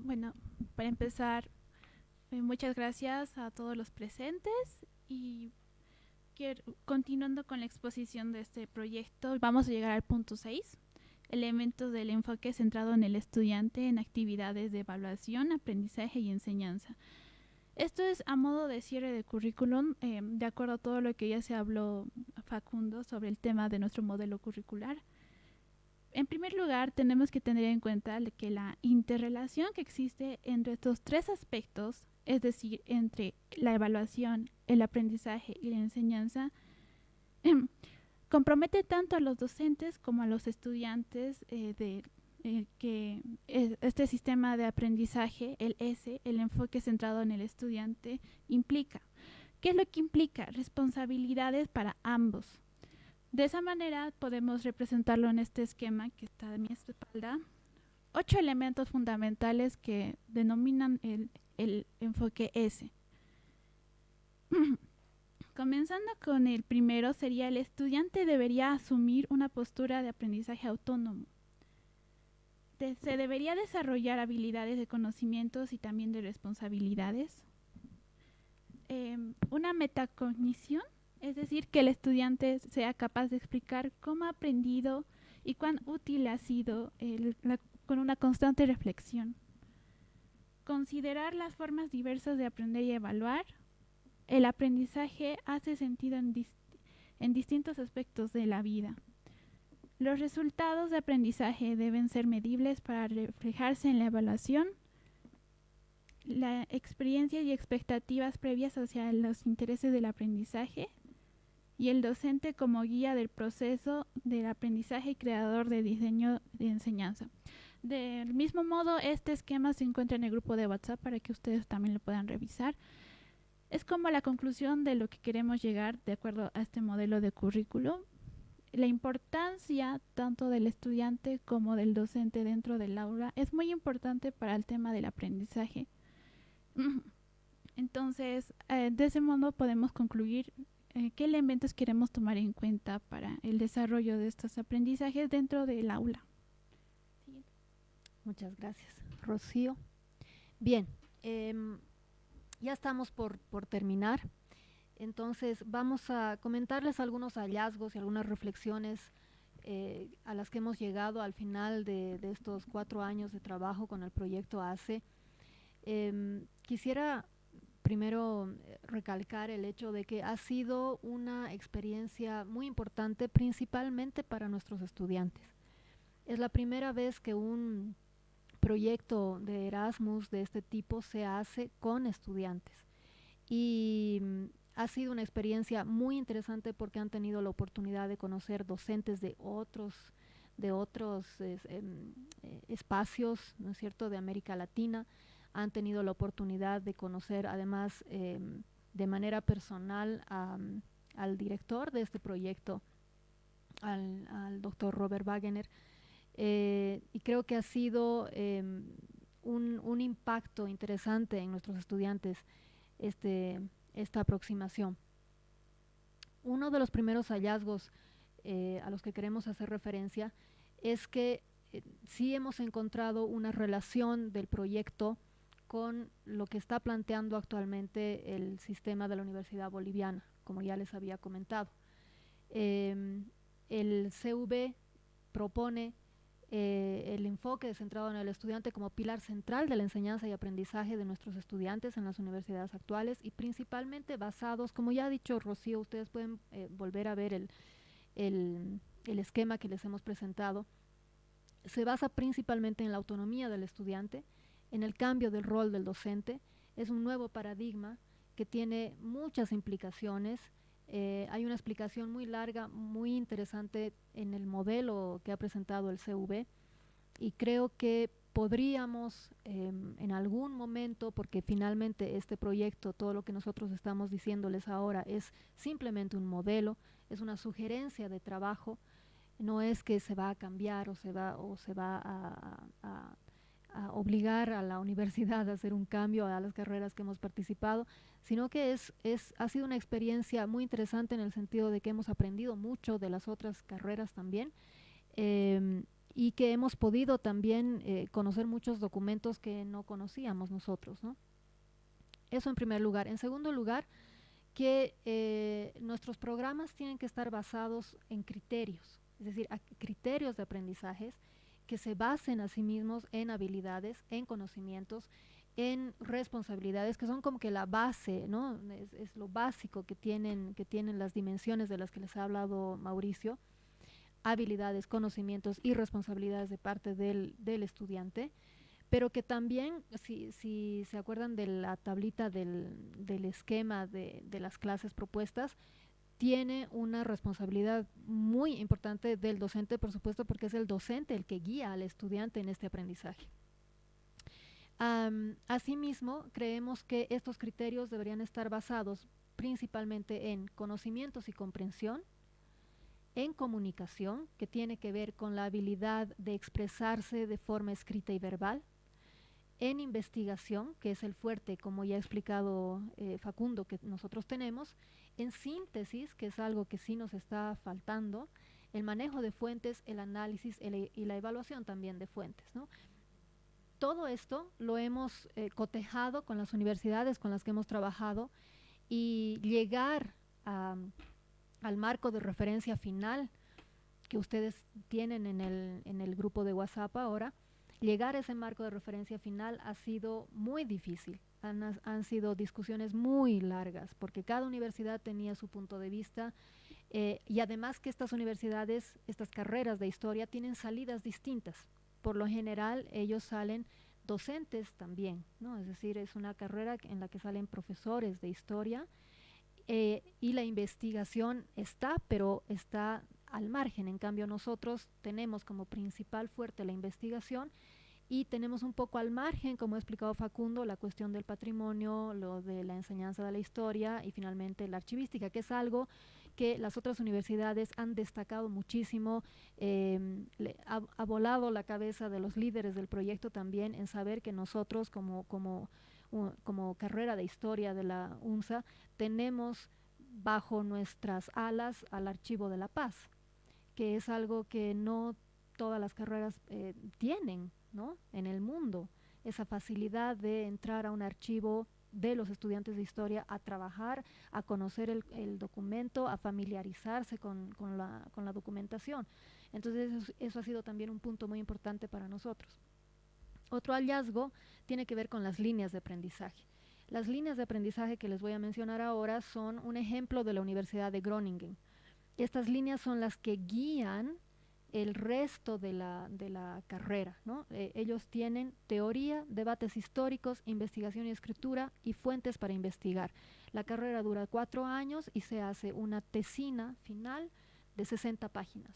Bueno, para empezar, muchas gracias a todos los presentes y continuando con la exposición de este proyecto, vamos a llegar al punto 6, elementos del enfoque centrado en el estudiante en actividades de evaluación, aprendizaje y enseñanza. Esto es a modo de cierre de currículum, de acuerdo a todo lo que ya se habló, Facundo, sobre el tema de nuestro modelo curricular. En primer lugar, tenemos que tener en cuenta que la interrelación que existe entre estos tres aspectos, es decir, entre la evaluación, el aprendizaje y la enseñanza, compromete tanto a los docentes como a los estudiantes que este sistema de aprendizaje, el S, el enfoque centrado en el estudiante, implica. ¿Qué es lo que implica? Responsabilidades para ambos. De esa manera podemos representarlo en este esquema que está a mi espalda. 8 elementos fundamentales que denominan el enfoque S. Comenzando con el primero, sería el estudiante debería asumir una postura de aprendizaje autónomo. Se debería desarrollar habilidades de conocimientos y también de responsabilidades. Una metacognición, es decir, que el estudiante sea capaz de explicar cómo ha aprendido y cuán útil ha sido con una constante reflexión. Considerar las formas diversas de aprender y evaluar. El aprendizaje hace sentido en distintos aspectos de la vida. Los resultados de aprendizaje deben ser medibles para reflejarse en la evaluación. La experiencia y expectativas previas hacia los intereses del aprendizaje. Y el docente como guía del proceso del aprendizaje y creador de diseño de enseñanza. Del mismo modo, este esquema se encuentra en el grupo de WhatsApp para que ustedes también lo puedan revisar. Es como la conclusión de lo que queremos llegar de acuerdo a este modelo de currículum. La importancia tanto del estudiante como del docente dentro del aula es muy importante para el tema del aprendizaje. Entonces, de ese modo podemos concluir qué elementos queremos tomar en cuenta para el desarrollo de estos aprendizajes dentro del aula. Siguiente. Muchas gracias, Rocío. Bien, ya estamos por terminar. Entonces vamos a comentarles algunos hallazgos y algunas reflexiones a las que hemos llegado al final de estos 4 años de trabajo con el proyecto ACE. Quisiera primero recalcar el hecho de que ha sido una experiencia muy importante principalmente para nuestros estudiantes. Es la primera vez que un proyecto de Erasmus de este tipo se hace con estudiantes y ha sido una experiencia muy interesante porque han tenido la oportunidad de conocer docentes de otros espacios, ¿no es cierto?, de América Latina. Han tenido la oportunidad de conocer además de manera personal al director de este proyecto, al doctor Robert Wagener, y creo que ha sido un impacto interesante en nuestros estudiantes esta aproximación. Uno de los primeros hallazgos a los que queremos hacer referencia es que sí hemos encontrado una relación del proyecto con lo que está planteando actualmente el sistema de la Universidad Boliviana, como ya les había comentado. El CV propone el enfoque centrado en el estudiante como pilar central de la enseñanza y aprendizaje de nuestros estudiantes en las universidades actuales y principalmente basados, como ya ha dicho Rocío, ustedes pueden volver a ver el esquema que les hemos presentado. Se basa principalmente en la autonomía del estudiante, en el cambio del rol del docente. Es un nuevo paradigma que tiene muchas implicaciones. Hay una explicación muy larga, muy interesante en el modelo que ha presentado el CV y creo que podríamos en algún momento, porque finalmente este proyecto, todo lo que nosotros estamos diciéndoles ahora es simplemente un modelo, es una sugerencia de trabajo, no es que se va a cambiar o se va a obligar a la universidad a hacer un cambio a las carreras que hemos participado, sino que ha sido una experiencia muy interesante en el sentido de que hemos aprendido mucho de las otras carreras también y que hemos podido también conocer muchos documentos que no conocíamos nosotros, ¿no? Eso en primer lugar. En segundo lugar, que nuestros programas tienen que estar basados en criterios, es decir, criterios de aprendizajes que se basen a sí mismos en habilidades, en conocimientos en responsabilidades que son como que la base, ¿no? Es lo básico que tienen las dimensiones de las que les ha hablado Mauricio, habilidades, conocimientos y responsabilidades de parte del estudiante, pero que también, si se acuerdan de la tablita del esquema de las clases propuestas, tiene una responsabilidad muy importante del docente, por supuesto, porque es el docente el que guía al estudiante en este aprendizaje. Asimismo, creemos que estos criterios deberían estar basados principalmente en conocimientos y comprensión, en comunicación, que tiene que ver con la habilidad de expresarse de forma escrita y verbal, en investigación, que es el fuerte, como ya ha explicado Facundo, que nosotros tenemos, en síntesis, que es algo que sí nos está faltando, el manejo de fuentes, el análisis y la evaluación también de fuentes, ¿no? Todo esto lo hemos cotejado con las universidades con las que hemos trabajado y llegar al marco de referencia final que ustedes tienen en el grupo de WhatsApp ahora, llegar a ese marco de referencia final ha sido muy difícil. Han sido discusiones muy largas porque cada universidad tenía su punto de vista y además que estas universidades, estas carreras de historia tienen salidas distintas. Por lo general ellos salen docentes también, ¿no? Es decir, es una carrera en la que salen profesores de historia y la investigación está, pero está al margen. En cambio nosotros tenemos como principal fuerte la investigación y tenemos un poco al margen, como ha explicado Facundo, la cuestión del patrimonio, lo de la enseñanza de la historia y finalmente la archivística, que es algo que las otras universidades han destacado muchísimo, ha volado la cabeza de los líderes del proyecto también en saber que nosotros como carrera de historia de la UNSA tenemos bajo nuestras alas al Archivo de la Paz, que es algo que no todas las carreras tienen, ¿no? En el mundo, esa facilidad de entrar a un archivo de los estudiantes de historia a trabajar, a conocer el documento, a familiarizarse con la documentación. Entonces eso ha sido también un punto muy importante para nosotros. Otro hallazgo tiene que ver con las líneas de aprendizaje. Las líneas de aprendizaje que les voy a mencionar ahora son un ejemplo de la Universidad de Groningen. Estas líneas son las que guían el resto de la carrera, ¿no? Ellos tienen teoría, debates históricos, investigación y escritura y fuentes para investigar. La carrera dura 4 años y se hace una tesina final de 60 páginas.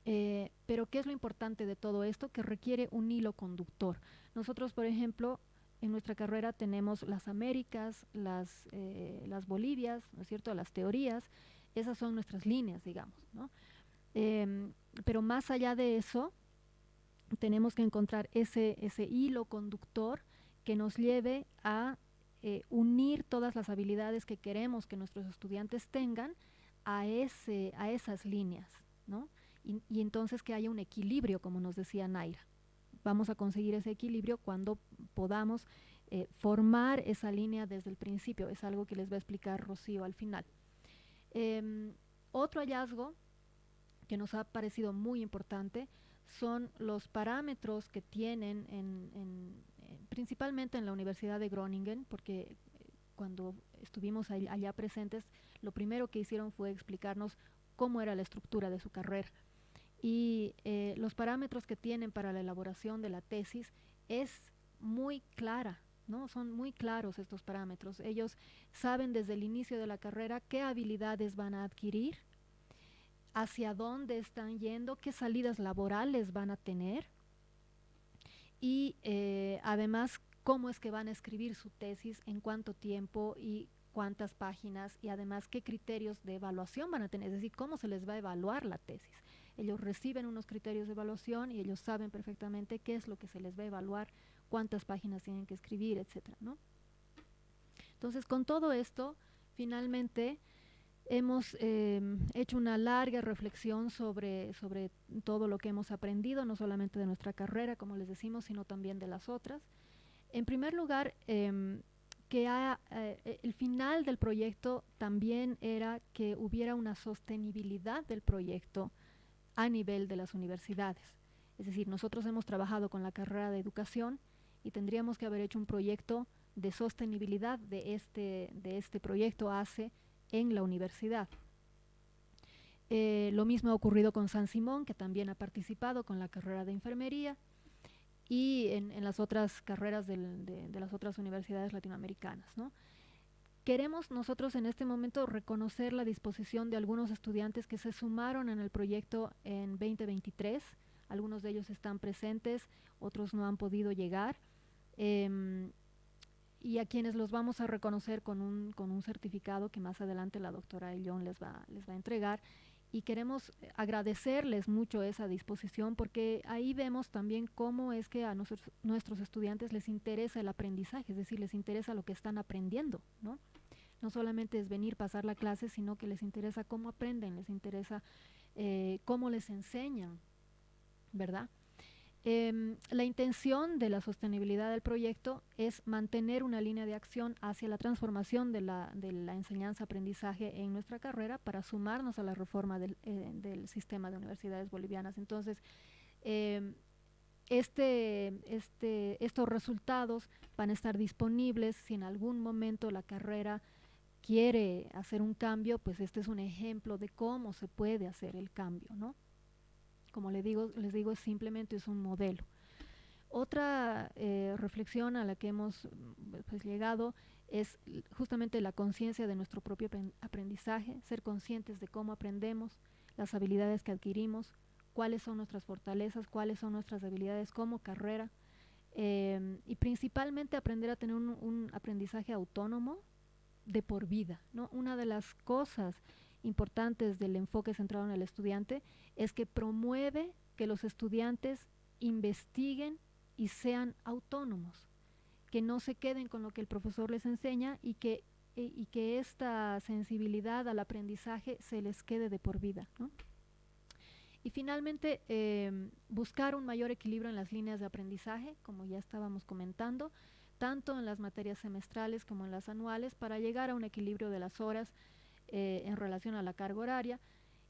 Pero ¿qué es lo importante de todo esto? Que requiere un hilo conductor. Nosotros, por ejemplo, en nuestra carrera tenemos las Américas, las Bolivias, ¿no es cierto?, las teorías. Esas son nuestras líneas, digamos, ¿no? Pero más allá de eso, tenemos que encontrar ese hilo conductor que nos lleve a unir todas las habilidades que queremos que nuestros estudiantes tengan a esas líneas, ¿no? Y entonces que haya un equilibrio, como nos decía Naira. Vamos a conseguir ese equilibrio cuando podamos formar esa línea desde el principio. Es algo que les va a explicar Rocío al final. Otro hallazgo que nos ha parecido muy importante son los parámetros que tienen principalmente en la Universidad de Groningen, porque cuando estuvimos allá presentes, lo primero que hicieron fue explicarnos cómo era la estructura de su carrera. Y los parámetros que tienen para la elaboración de la tesis es muy clara, ¿no? Son muy claros estos parámetros. Ellos saben desde el inicio de la carrera qué habilidades van a adquirir, hacia dónde están yendo, qué salidas laborales van a tener y además cómo es que van a escribir su tesis, en cuánto tiempo y cuántas páginas y además qué criterios de evaluación van a tener, es decir, cómo se les va a evaluar la tesis. Ellos reciben unos criterios de evaluación y ellos saben perfectamente qué es lo que se les va a evaluar, cuántas páginas tienen que escribir, etcétera, ¿no? Entonces, con todo esto, finalmente hemos hecho una larga reflexión sobre todo lo que hemos aprendido, no solamente de nuestra carrera, como les decimos, sino también de las otras. En primer lugar, el final del proyecto también era que hubiera una sostenibilidad del proyecto a nivel de las universidades. Es decir, nosotros hemos trabajado con la carrera de educación y tendríamos que haber hecho un proyecto de sostenibilidad de este proyecto ACE en la universidad. Lo mismo ha ocurrido con San Simón, que también ha participado con la carrera de enfermería, y en las otras carreras de las otras universidades latinoamericanas, ¿no? Queremos nosotros en este momento reconocer la disposición de algunos estudiantes que se sumaron en el proyecto en 2023. Algunos de ellos están presentes, otros no han podido llegar, y a quienes los vamos a reconocer con un certificado que más adelante la doctora Ellón les va a entregar. Y queremos agradecerles mucho esa disposición, porque ahí vemos también cómo es que a nuestros estudiantes les interesa el aprendizaje, es decir, les interesa lo que están aprendiendo, ¿no? No solamente es venir, pasar la clase, sino que les interesa cómo aprenden, les interesa cómo les enseñan, ¿verdad? La intención de la sostenibilidad del proyecto es mantener una línea de acción hacia la transformación de la enseñanza-aprendizaje en nuestra carrera para sumarnos a la reforma del sistema de universidades bolivianas. Entonces, estos resultados van a estar disponibles si en algún momento la carrera quiere hacer un cambio, pues este es un ejemplo de cómo se puede hacer el cambio, ¿no? Como les digo, simplemente es un modelo. Otra reflexión a la que hemos llegado es justamente la conciencia de nuestro propio aprendizaje, ser conscientes de cómo aprendemos, las habilidades que adquirimos, cuáles son nuestras fortalezas, cuáles son nuestras habilidades como carrera, y principalmente aprender a tener un aprendizaje autónomo de por vida, ¿no? Una de las cosas importantes del enfoque centrado en el estudiante es que promueve que los estudiantes investiguen y sean autónomos, que no se queden con lo que el profesor les enseña y que esta sensibilidad al aprendizaje se les quede de por vida, ¿no? Y finalmente, buscar un mayor equilibrio en las líneas de aprendizaje, como ya estábamos comentando, tanto en las materias semestrales como en las anuales, para llegar a un equilibrio de las horas en relación a la carga horaria,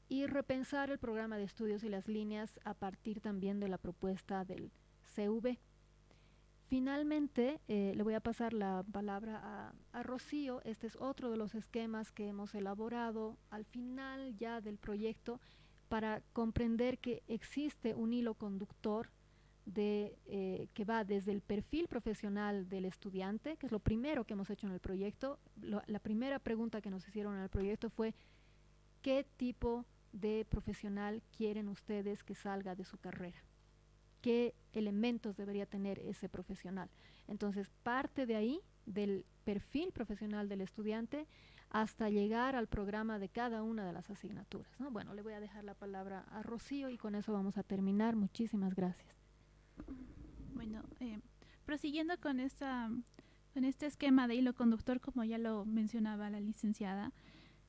y repensar el programa de estudios y las líneas a partir también de la propuesta del CV. Finalmente, le voy a pasar la palabra a Rocío. Este es otro de los esquemas que hemos elaborado al final ya del proyecto para comprender que existe un hilo conductor que va desde el perfil profesional del estudiante, que es lo primero que hemos hecho en el proyecto. La primera pregunta que nos hicieron en el proyecto fue: ¿qué tipo de profesional quieren ustedes que salga de su carrera? ¿Qué elementos debería tener ese profesional? Entonces, parte de ahí, del perfil profesional del estudiante, hasta llegar al programa de cada una de las asignaturas, ¿no? Bueno, le voy a dejar la palabra a Rocío y con eso vamos a terminar. Muchísimas gracias. Bueno, prosiguiendo con este esquema de hilo conductor, como ya lo mencionaba la licenciada,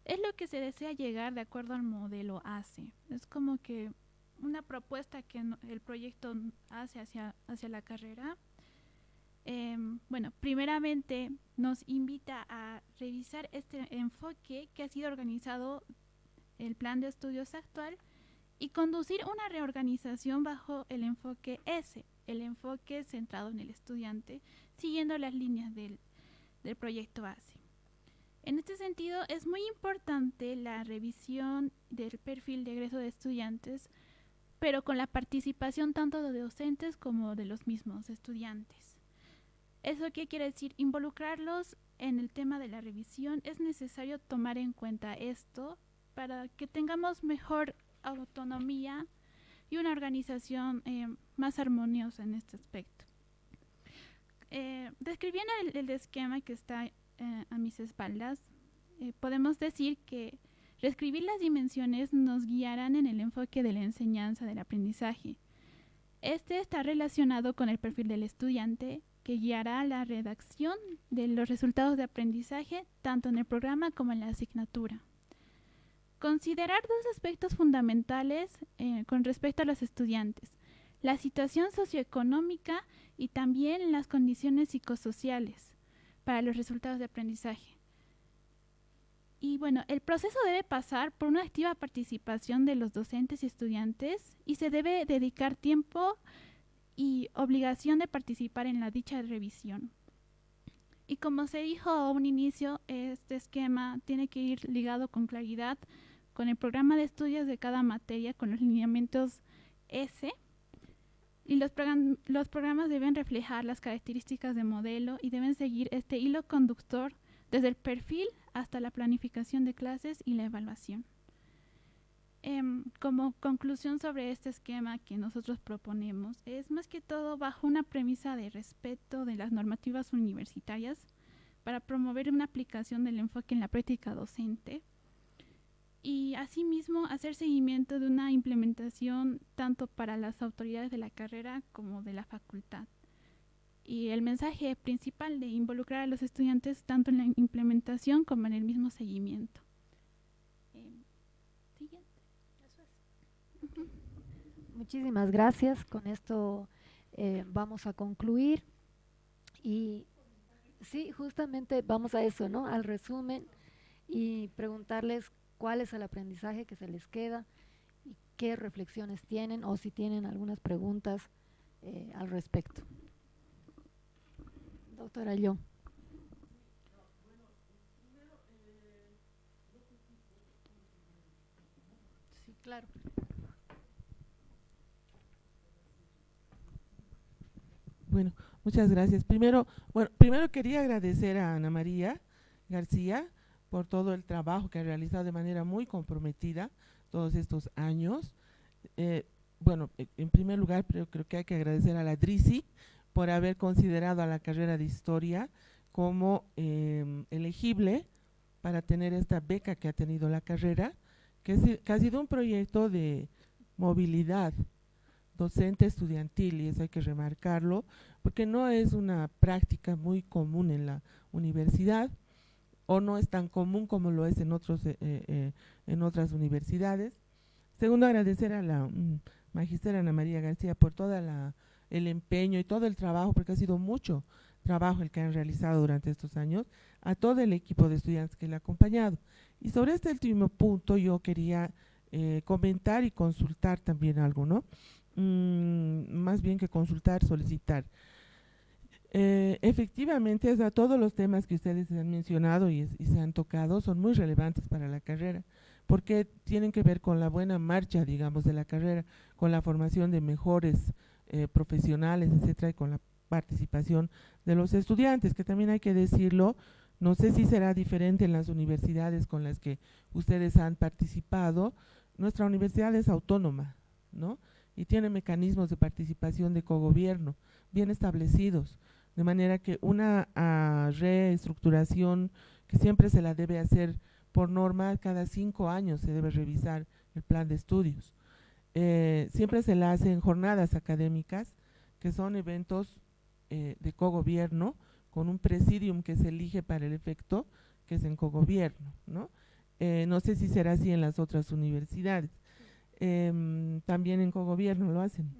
es lo que se desea llegar de acuerdo al modelo ACE. Es como que una propuesta que el proyecto hace hacia la carrera. Bueno, primeramente nos invita a revisar este enfoque que ha sido organizado el plan de estudios actual y conducir una reorganización bajo el enfoque S, el enfoque centrado en el estudiante, siguiendo las líneas del proyecto ACE. En este sentido, es muy importante la revisión del perfil de egreso de estudiantes, pero con la participación tanto de docentes como de los mismos estudiantes. ¿Eso qué quiere decir? Involucrarlos en el tema de la revisión. Es necesario tomar en cuenta esto para que tengamos mejor autonomía y una organización más armoniosa en este aspecto. Describiendo el esquema que está a mis espaldas, podemos decir que reescribir las dimensiones nos guiarán en el enfoque de la enseñanza del aprendizaje. Este está relacionado con el perfil del estudiante, que guiará la redacción de los resultados de aprendizaje tanto en el programa como en la asignatura. Considerar dos aspectos fundamentales con respecto a los estudiantes: la situación socioeconómica y también las condiciones psicosociales para los resultados de aprendizaje. Y bueno, el proceso debe pasar por una activa participación de los docentes y estudiantes y se debe dedicar tiempo y obligación de participar en la dicha revisión. Y como se dijo a un inicio, este esquema tiene que ir ligado con claridad con el programa de estudios de cada materia, con los lineamientos S, y los programas deben reflejar las características de modelo y deben seguir este hilo conductor desde el perfil hasta la planificación de clases y la evaluación. Como conclusión sobre este esquema que nosotros proponemos, es más que todo bajo una premisa de respeto de las normativas universitarias para promover una aplicación del enfoque en la práctica docente y asimismo hacer seguimiento de una implementación tanto para las autoridades de la carrera como de la facultad. Y el mensaje principal de involucrar a los estudiantes tanto en la implementación como en el mismo seguimiento. Siguiente. Eso es. Muchísimas gracias. Con esto vamos a concluir. Y sí, justamente vamos a eso, ¿no? Al resumen y preguntarles cuál es el aprendizaje que se les queda y qué reflexiones tienen o si tienen algunas preguntas al respecto. Doctora Yo. Sí, claro. Bueno, muchas gracias. Primero quería agradecer a Ana María García por todo el trabajo que ha realizado de manera muy comprometida todos estos años. En primer lugar, creo que hay que agradecer a la DRICI por haber considerado a la carrera de Historia como elegible para tener esta beca que ha tenido la carrera, que ha sido un proyecto de movilidad docente estudiantil, y eso hay que remarcarlo, porque no es una práctica muy común en la universidad, o no es tan común como lo es en otras universidades. Segundo, agradecer a la magíster Ana María García por todo el empeño y todo el trabajo, porque ha sido mucho trabajo el que han realizado durante estos años, a todo el equipo de estudiantes que le ha acompañado. Y sobre este último punto yo quería comentar y consultar también algo, ¿no? Más bien que consultar, solicitar. Efectivamente, todos los temas que ustedes han mencionado y se han tocado son muy relevantes para la carrera, porque tienen que ver con la buena marcha, digamos, de la carrera, con la formación de mejores profesionales, etcétera, y con la participación de los estudiantes, que también hay que decirlo. No sé si será diferente en las universidades con las que ustedes han participado. Nuestra universidad es autónoma, ¿no? Y tiene mecanismos de participación de cogobierno bien establecidos, de manera que una reestructuración que siempre se la debe hacer por norma, cada 5 años se debe revisar el plan de estudios. Siempre se la hacen jornadas académicas, que son eventos de cogobierno, con un presidium que se elige para el efecto, que es en cogobierno, ¿no? No sé si será así en las otras universidades. También en cogobierno lo hacen.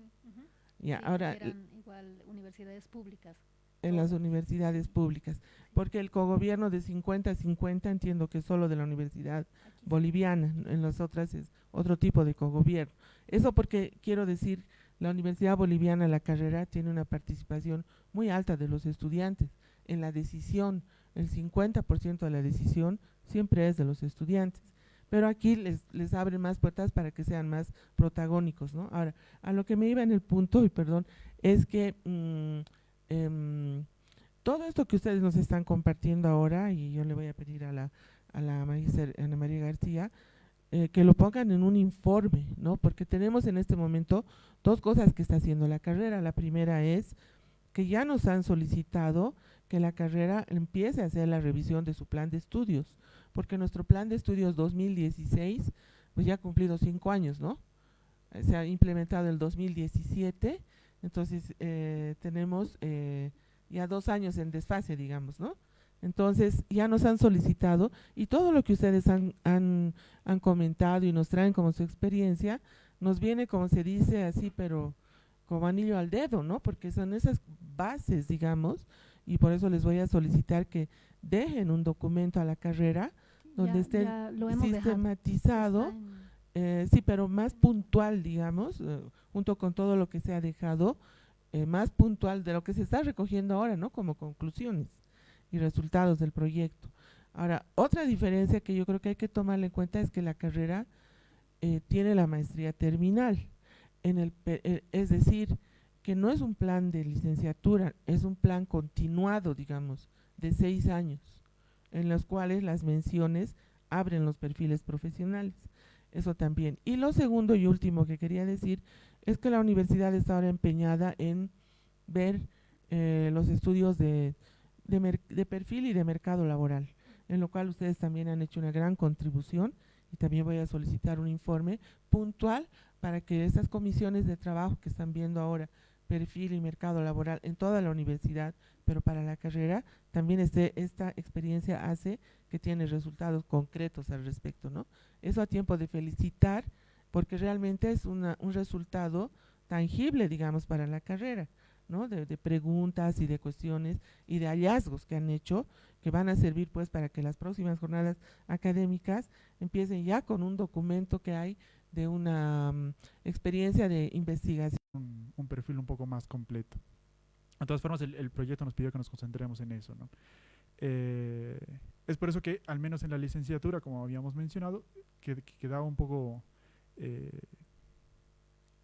Ya, Sí, ahora eran igual universidades públicas. en las universidades públicas, porque el cogobierno de 50-50 entiendo que es solo de la Universidad Boliviana, en las otras es otro tipo de cogobierno. Eso porque quiero decir, la Universidad Boliviana, la carrera, tiene una participación muy alta de los estudiantes en la decisión. El 50% de la decisión siempre es de los estudiantes, pero aquí les abren más puertas para que sean más protagónicos, ¿no? Ahora, a lo que me iba en el punto, y perdón, es que todo esto que ustedes nos están compartiendo ahora, y yo le voy a pedir a la magíster Ana María García, que lo pongan en un informe, ¿no? Porque tenemos en este momento 2 cosas que está haciendo la carrera. La primera es que ya nos han solicitado que la carrera empiece a hacer la revisión de su plan de estudios, porque nuestro plan de estudios 2016 pues ya ha cumplido 5 años, ¿no? Se ha implementado el 2017, entonces tenemos ya 2 años en desfase, digamos, ¿no? Entonces ya nos han solicitado, y todo lo que ustedes han comentado y nos traen como su experiencia, nos viene, como se dice así, pero como anillo al dedo, ¿no? Porque son esas bases, digamos, y por eso les voy a solicitar que dejen un documento a la carrera donde esté sistematizado, sí, pero más puntual, digamos, junto con todo lo que se ha dejado, más puntual de lo que se está recogiendo ahora, ¿no? Como conclusiones y resultados del proyecto. Ahora, otra diferencia que yo creo que hay que tomarla en cuenta es que la carrera tiene la maestría terminal, es decir, que no es un plan de licenciatura, es un plan continuado, digamos, de 6 años, en los cuales las menciones abren los perfiles profesionales. Eso también. Y lo segundo y último que quería decir es que la universidad está ahora empeñada en ver los estudios de perfil y de mercado laboral, en lo cual ustedes también han hecho una gran contribución, y también voy a solicitar un informe puntual para que estas comisiones de trabajo que están viendo ahora perfil y mercado laboral en toda la universidad, pero para la carrera también esta experiencia hace que tiene resultados concretos al respecto, ¿no? Eso a tiempo de felicitar, porque realmente es un resultado tangible, digamos, para la carrera, ¿no? De preguntas y de cuestiones y de hallazgos que han hecho, que van a servir pues para que las próximas jornadas académicas empiecen ya con un documento que hay de una experiencia de investigación. Un perfil un poco más completo. De todas formas, el proyecto nos pidió que nos concentremos en eso, ¿no? Es por eso que, al menos en la licenciatura, como habíamos mencionado, quedaba un poco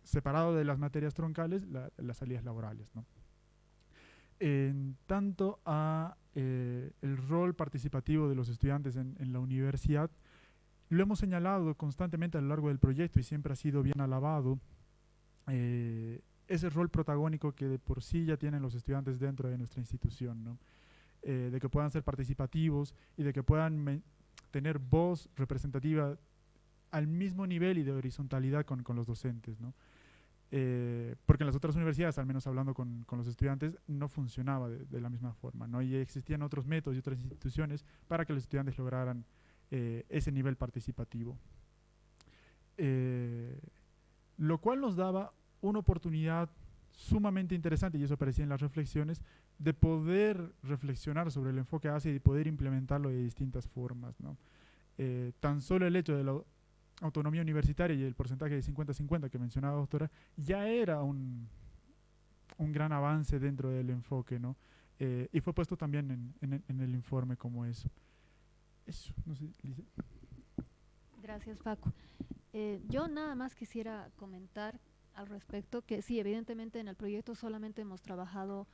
separado de las materias troncales las salidas laborales, ¿no? En tanto a el rol participativo de los estudiantes en la universidad, lo hemos señalado constantemente a lo largo del proyecto y siempre ha sido bien alabado, ese rol protagónico que de por sí ya tienen los estudiantes dentro de nuestra institución, ¿no? De que puedan ser participativos y de que puedan tener voz representativa al mismo nivel y de horizontalidad con los docentes, ¿no? Porque en las otras universidades, al menos hablando con los estudiantes, no funcionaba de la misma forma, ¿no? Y existían otros métodos y otras instituciones para que los estudiantes lograran ese nivel participativo. Lo cual nos daba una oportunidad sumamente interesante, y eso aparecía en las reflexiones, de poder reflexionar sobre el enfoque Asia y poder implementarlo de distintas formas, ¿no? Tan solo el hecho de la autonomía universitaria y el porcentaje de 50-50 que mencionaba la doctora, ya era un gran avance dentro del enfoque, ¿no? Y fue puesto también en el informe como eso. Eso, no sé, Lisa. Gracias, Paco. Yo nada más quisiera comentar al respecto que sí, evidentemente en el proyecto solamente hemos trabajado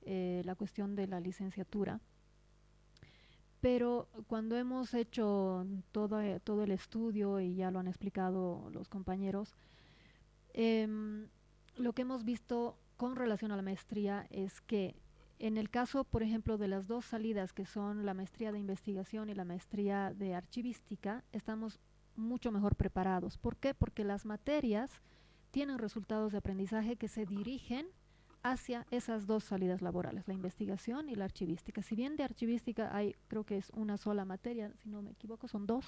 la cuestión de la licenciatura, pero cuando hemos hecho todo el estudio, y ya lo han explicado los compañeros, lo que hemos visto con relación a la maestría es que en el caso, por ejemplo, de las dos salidas, que son la maestría de investigación y la maestría de archivística, estamos mucho mejor preparados. ¿Por qué? Porque las materias tienen resultados de aprendizaje que se dirigen hacia esas dos salidas laborales, la investigación y la archivística. Si bien de archivística hay, creo que es una sola materia, si no me equivoco, son dos,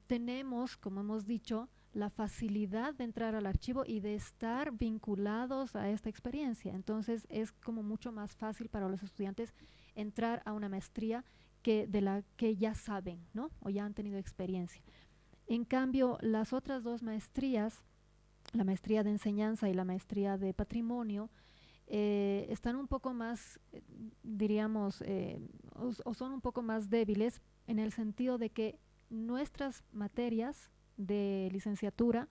tenemos, como hemos dicho, la facilidad de entrar al archivo y de estar vinculados a esta experiencia. Entonces es como mucho más fácil para los estudiantes entrar a una maestría de la que ya saben, ¿no? O ya han tenido experiencia. En cambio, las otras dos maestrías, la maestría de enseñanza y la maestría de patrimonio, están un poco más, diríamos, o son un poco más débiles, en el sentido de que nuestras materias de licenciatura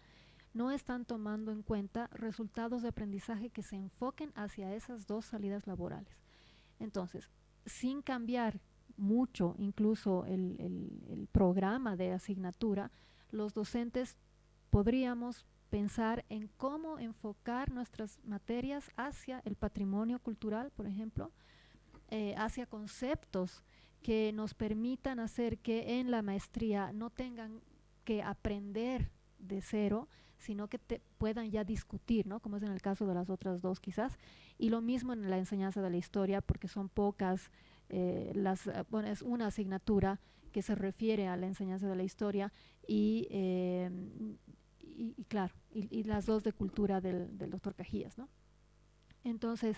no están tomando en cuenta resultados de aprendizaje que se enfoquen hacia esas dos salidas laborales. Entonces, sin cambiar mucho incluso el programa de asignatura, los docentes podríamos pensar en cómo enfocar nuestras materias hacia el patrimonio cultural, por ejemplo, hacia conceptos que nos permitan hacer que en la maestría no tengan que aprender de cero, sino que puedan ya discutir, ¿no? Como es en el caso de las otras dos quizás, y lo mismo en la enseñanza de la historia, porque son pocas, bueno, es una asignatura que se refiere a la enseñanza de la historia y claro, y las dos de cultura del doctor Cajías, ¿no? Entonces,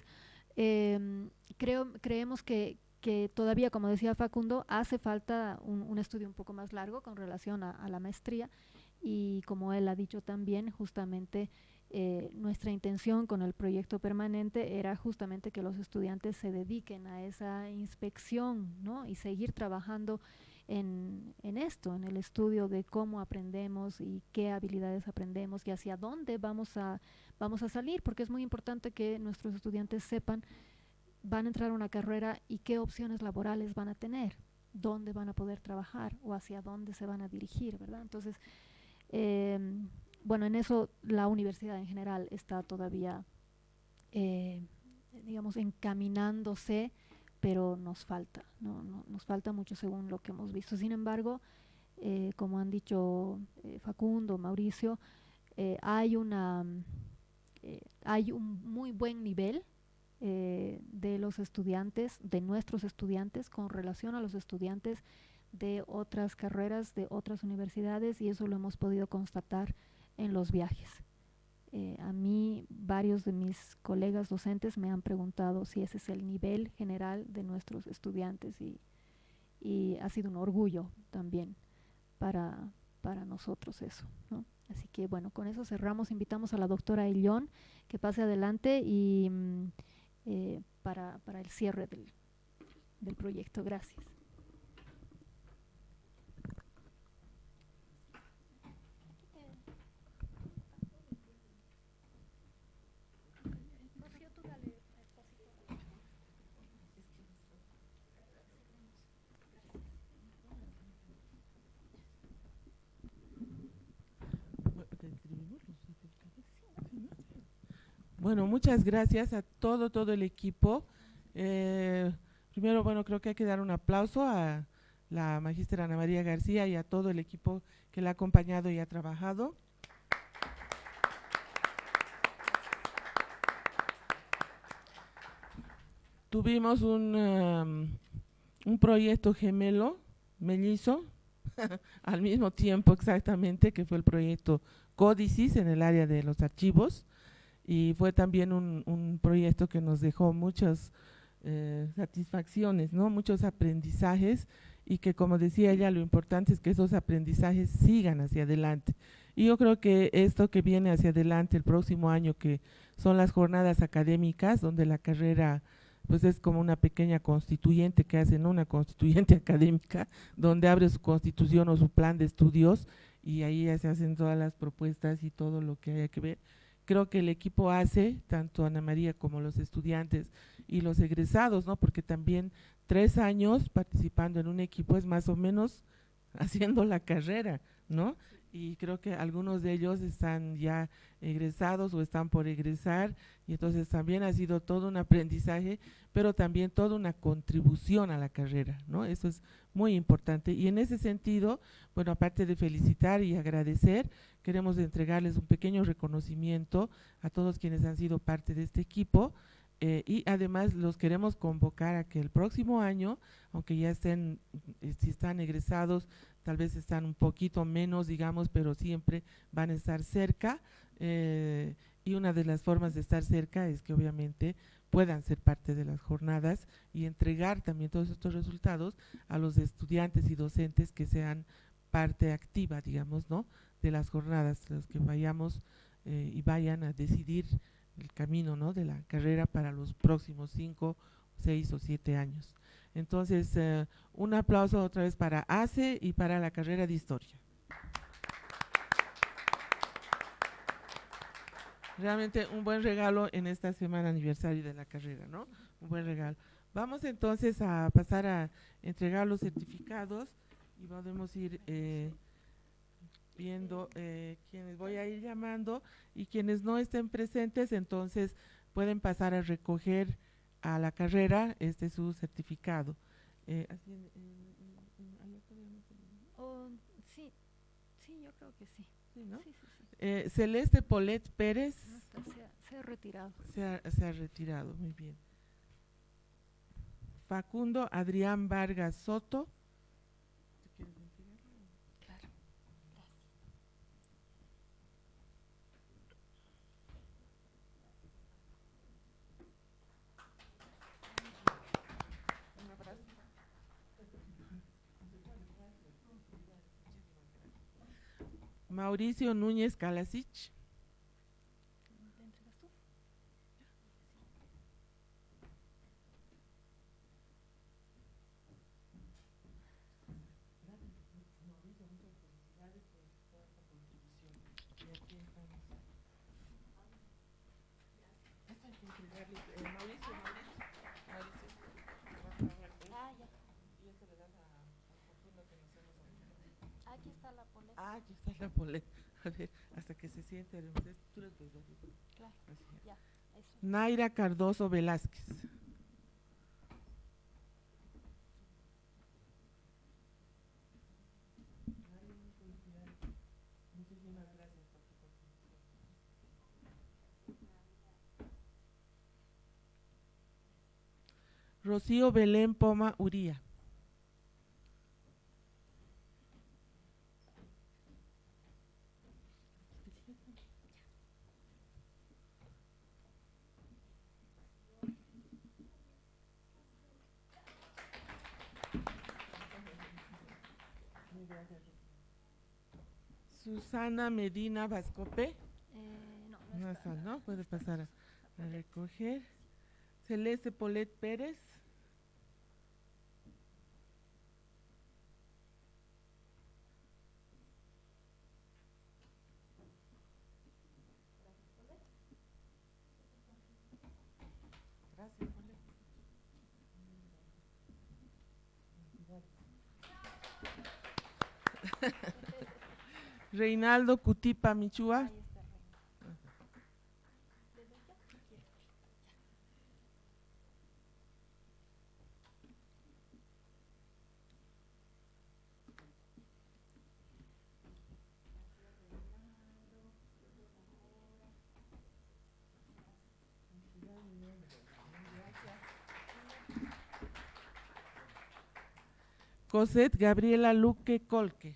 creemos que todavía, como decía Facundo, hace falta un estudio un poco más largo con relación a la maestría, y como él ha dicho también, justamente nuestra intención con el proyecto permanente era justamente que los estudiantes se dediquen a esa inspección, ¿no? Y seguir trabajando en esto, en el estudio de cómo aprendemos y qué habilidades aprendemos y hacia dónde vamos a salir, porque es muy importante que nuestros estudiantes sepan, van a entrar a una carrera y qué opciones laborales van a tener, dónde van a poder trabajar o hacia dónde se van a dirigir, ¿verdad? Entonces, bueno, en eso la universidad en general está todavía, digamos, encaminándose, pero nos falta, nos falta mucho según lo que hemos visto. Sin embargo, como han dicho Facundo, Mauricio, hay un muy buen nivel de los estudiantes, de nuestros estudiantes, con relación a los estudiantes de otras carreras, de otras universidades, y eso lo hemos podido constatar en los viajes. A mí, varios de mis colegas docentes me han preguntado si ese es el nivel general de nuestros estudiantes, y ha sido un orgullo también para nosotros eso, ¿no? Así que bueno, con eso cerramos. Invitamos a la doctora Illón que pase adelante y para el cierre del proyecto. Gracias. Bueno, muchas gracias a todo el equipo. Primero, bueno, creo que hay que dar un aplauso a la magíster Ana María García y a todo el equipo que la ha acompañado y ha trabajado. Tuvimos un proyecto gemelo, mellizo, al mismo tiempo exactamente, que fue el proyecto Códicis en el área de los archivos, y fue también un proyecto que nos dejó muchas satisfacciones, ¿no? Muchos aprendizajes, y que, como decía ella, lo importante es que esos aprendizajes sigan hacia adelante. Y yo creo que esto que viene hacia adelante el próximo año, que son las jornadas académicas, donde la carrera pues es como una pequeña constituyente que hacen, una constituyente académica, donde abre su constitución o su plan de estudios, y ahí ya se hacen todas las propuestas y todo lo que haya que ver. Creo que el equipo hace, tanto Ana María como los estudiantes y los egresados, ¿no? Porque también 3 años participando en un equipo es más o menos haciendo la carrera, ¿no? Y creo que algunos de ellos están ya egresados o están por egresar, y entonces también ha sido todo un aprendizaje, pero también toda una contribución a la carrera, ¿no? Eso es muy importante, y en ese sentido, bueno, aparte de felicitar y agradecer, queremos entregarles un pequeño reconocimiento a todos quienes han sido parte de este equipo, y además los queremos convocar a que el próximo año, aunque ya estén, si están egresados, tal vez están un poquito menos, digamos, pero siempre van a estar cerca, y una de las formas de estar cerca es que obviamente puedan ser parte de las jornadas y entregar también todos estos resultados a los estudiantes y docentes que sean parte activa, digamos, ¿no?, de las jornadas, los que vayamos y vayan a decidir el camino, ¿no?, de la carrera para los próximos 5, 6 o 7 años. Entonces, un aplauso otra vez para ACE y para la carrera de Historia. Realmente un buen regalo en esta semana aniversario de la carrera, ¿no? Un buen regalo. Vamos entonces a pasar a entregar los certificados y podemos ir viendo quienes voy a ir llamando, y quienes no estén presentes entonces pueden pasar a recoger a la carrera su certificado. Sí, yo creo que sí. Sí, ¿no? Sí. Celeste Polet Pérez se ha retirado. se ha retirado, muy bien. Facundo Adrián Vargas Soto. Claro. Mauricio Núñez Kalasic. que entregarles. Mauricio. Ah, ya. Y eso le das a Fortuna que nos hemos olvidado. Aquí está la poleta. Ah, aquí está la poleta. A ver, hasta que se siente. Tú le puedes dar. Claro, Así es. ya. Eso. Naira Cardoso Velázquez. Muchísimas gracias por tu contribución. Rocío Belén Poma Uría. Susana Medina Vascope. No, No no está, está. ¿no? Puede pasar a recoger. Celeste Polet Pérez. Gracias, Polet. Reinaldo Cutipa Michua. Ahí está. Cosette Gabriela Luque Colque.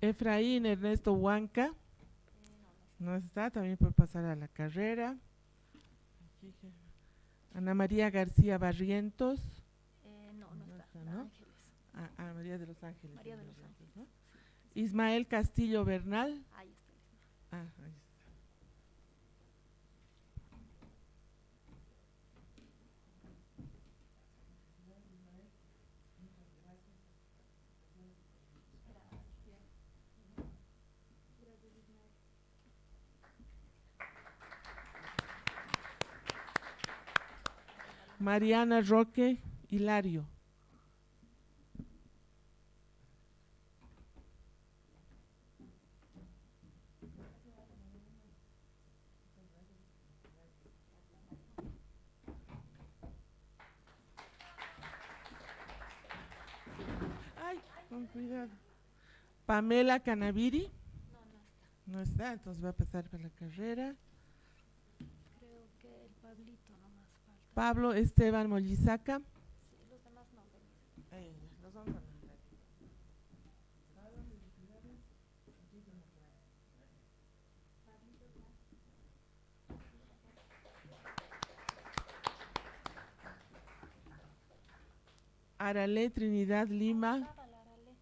Efraín Ernesto Huanca. No está, también por pasar a la carrera. Ana María García Barrientos. No, no está. ¿no? Ángeles. María de los Ángeles. María de los Barrientos, ¿no? Ismael Castillo Bernal. Ahí está. Ahí está. Mariana Roque Hilario. Ay, con cuidado. Pamela Canaviri. No, no está. No está, entonces va a pasar para la carrera. Creo que el Pablito nomás falta. Pablo Esteban Mollizaca. Sí, los demás no han venido. Ahí, los vamos a nombrar. Arale Trinidad Lima. Estaba la Arale.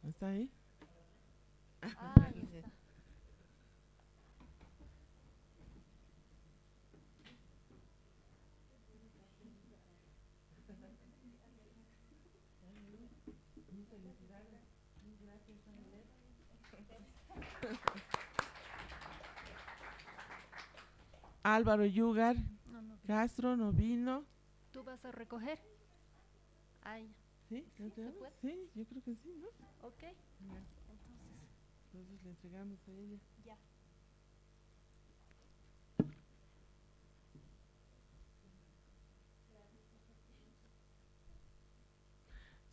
¿Está ahí? Ahí está. Álvaro Yugar No, no. Castro no vino. ¿Tú vas a recoger? Ahí. ¿Sí? ¿Ya ¿Se tenemos? puede? Sí, yo creo que sí, ¿no? Ok. Ya. Entonces, Entonces le entregamos a ella. ya.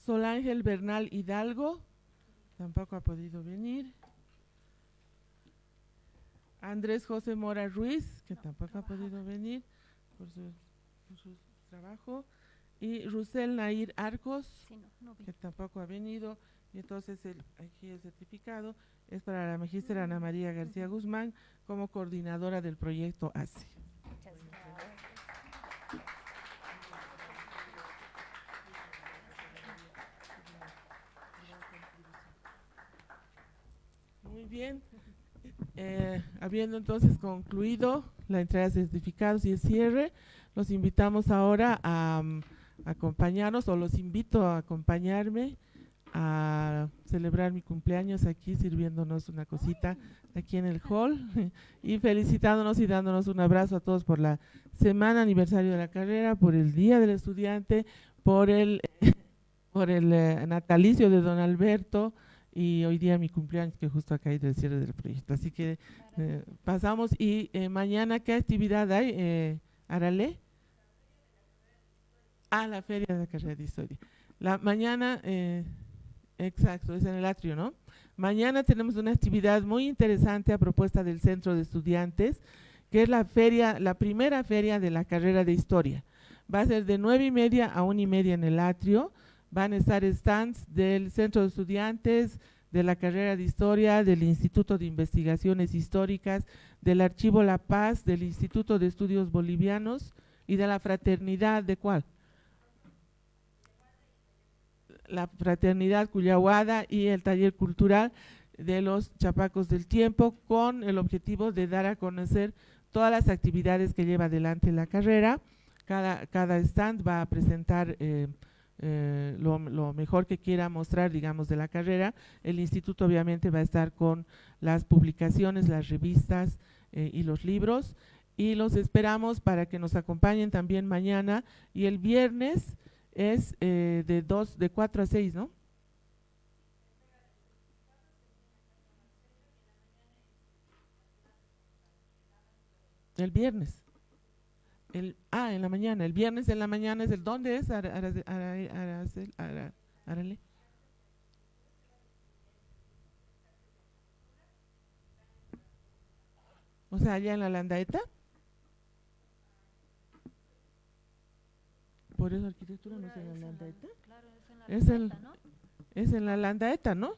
Sol Ángel Bernal Hidalgo, tampoco ha podido venir. Andrés José Mora Ruiz, que No, tampoco ha trabajaba. podido venir por su trabajo. Y Rusel Nair Arcos, Sí, no vi. que tampoco ha venido. Y entonces aquí el certificado es para la magíster Ana María García Guzmán como coordinadora del proyecto ACE. Muchas gracias. Muy bien. Habiendo entonces concluido la entrega de certificados y el cierre, los invitamos ahora a acompañarnos, o los invito a acompañarme a celebrar mi cumpleaños aquí, sirviéndonos una cosita aquí en el hall y felicitándonos y dándonos un abrazo a todos por la semana aniversario de la carrera, por el Día del Estudiante, por el natalicio de don Alberto, y hoy día mi cumpleaños, que justo acá hay del cierre del proyecto. Así que pasamos. Y mañana, ¿qué actividad hay, Arale? La Feria de la Carrera de Historia. Mañana, exacto, es en el atrio, ¿no? Mañana tenemos una actividad muy interesante a propuesta del Centro de Estudiantes, que es la feria, la primera feria de la carrera de Historia. Va a ser de 9:30 a 1:30 en el atrio. Van a estar stands del Centro de Estudiantes, de la carrera de Historia, del Instituto de Investigaciones Históricas, del Archivo La Paz, del Instituto de Estudios Bolivianos y de la Fraternidad, ¿de cuál? La Fraternidad Cuyahuada y el Taller Cultural de los Chapacos del Tiempo, con el objetivo de dar a conocer todas las actividades que lleva adelante la carrera. Cada stand va a presentar lo mejor que quiera mostrar, digamos, de la carrera. El instituto obviamente va a estar con las publicaciones, las revistas y los libros, y los esperamos para que nos acompañen también mañana, y el viernes es de 4 a 6, ¿no? El viernes. En la mañana. El viernes en la mañana es ¿dónde es? Arale. O sea, allá en la Landaeta. Por eso arquitectura no es en la Landaeta. Claro, Es en la Landaeta, ¿no?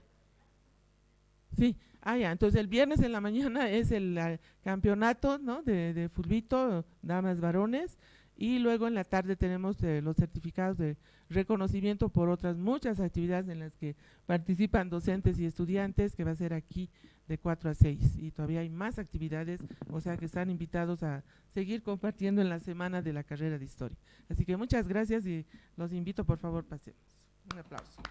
Sí. Ya, entonces el viernes en la mañana es el campeonato, ¿no? de fulbito, damas, varones, y luego en la tarde tenemos los certificados de reconocimiento por otras muchas actividades en las que participan docentes y estudiantes, que va a ser aquí de 4 a 6, y todavía hay más actividades, o sea que están invitados a seguir compartiendo en la semana de la carrera de Historia. Así que muchas gracias y los invito, por favor, pasemos. Un aplauso.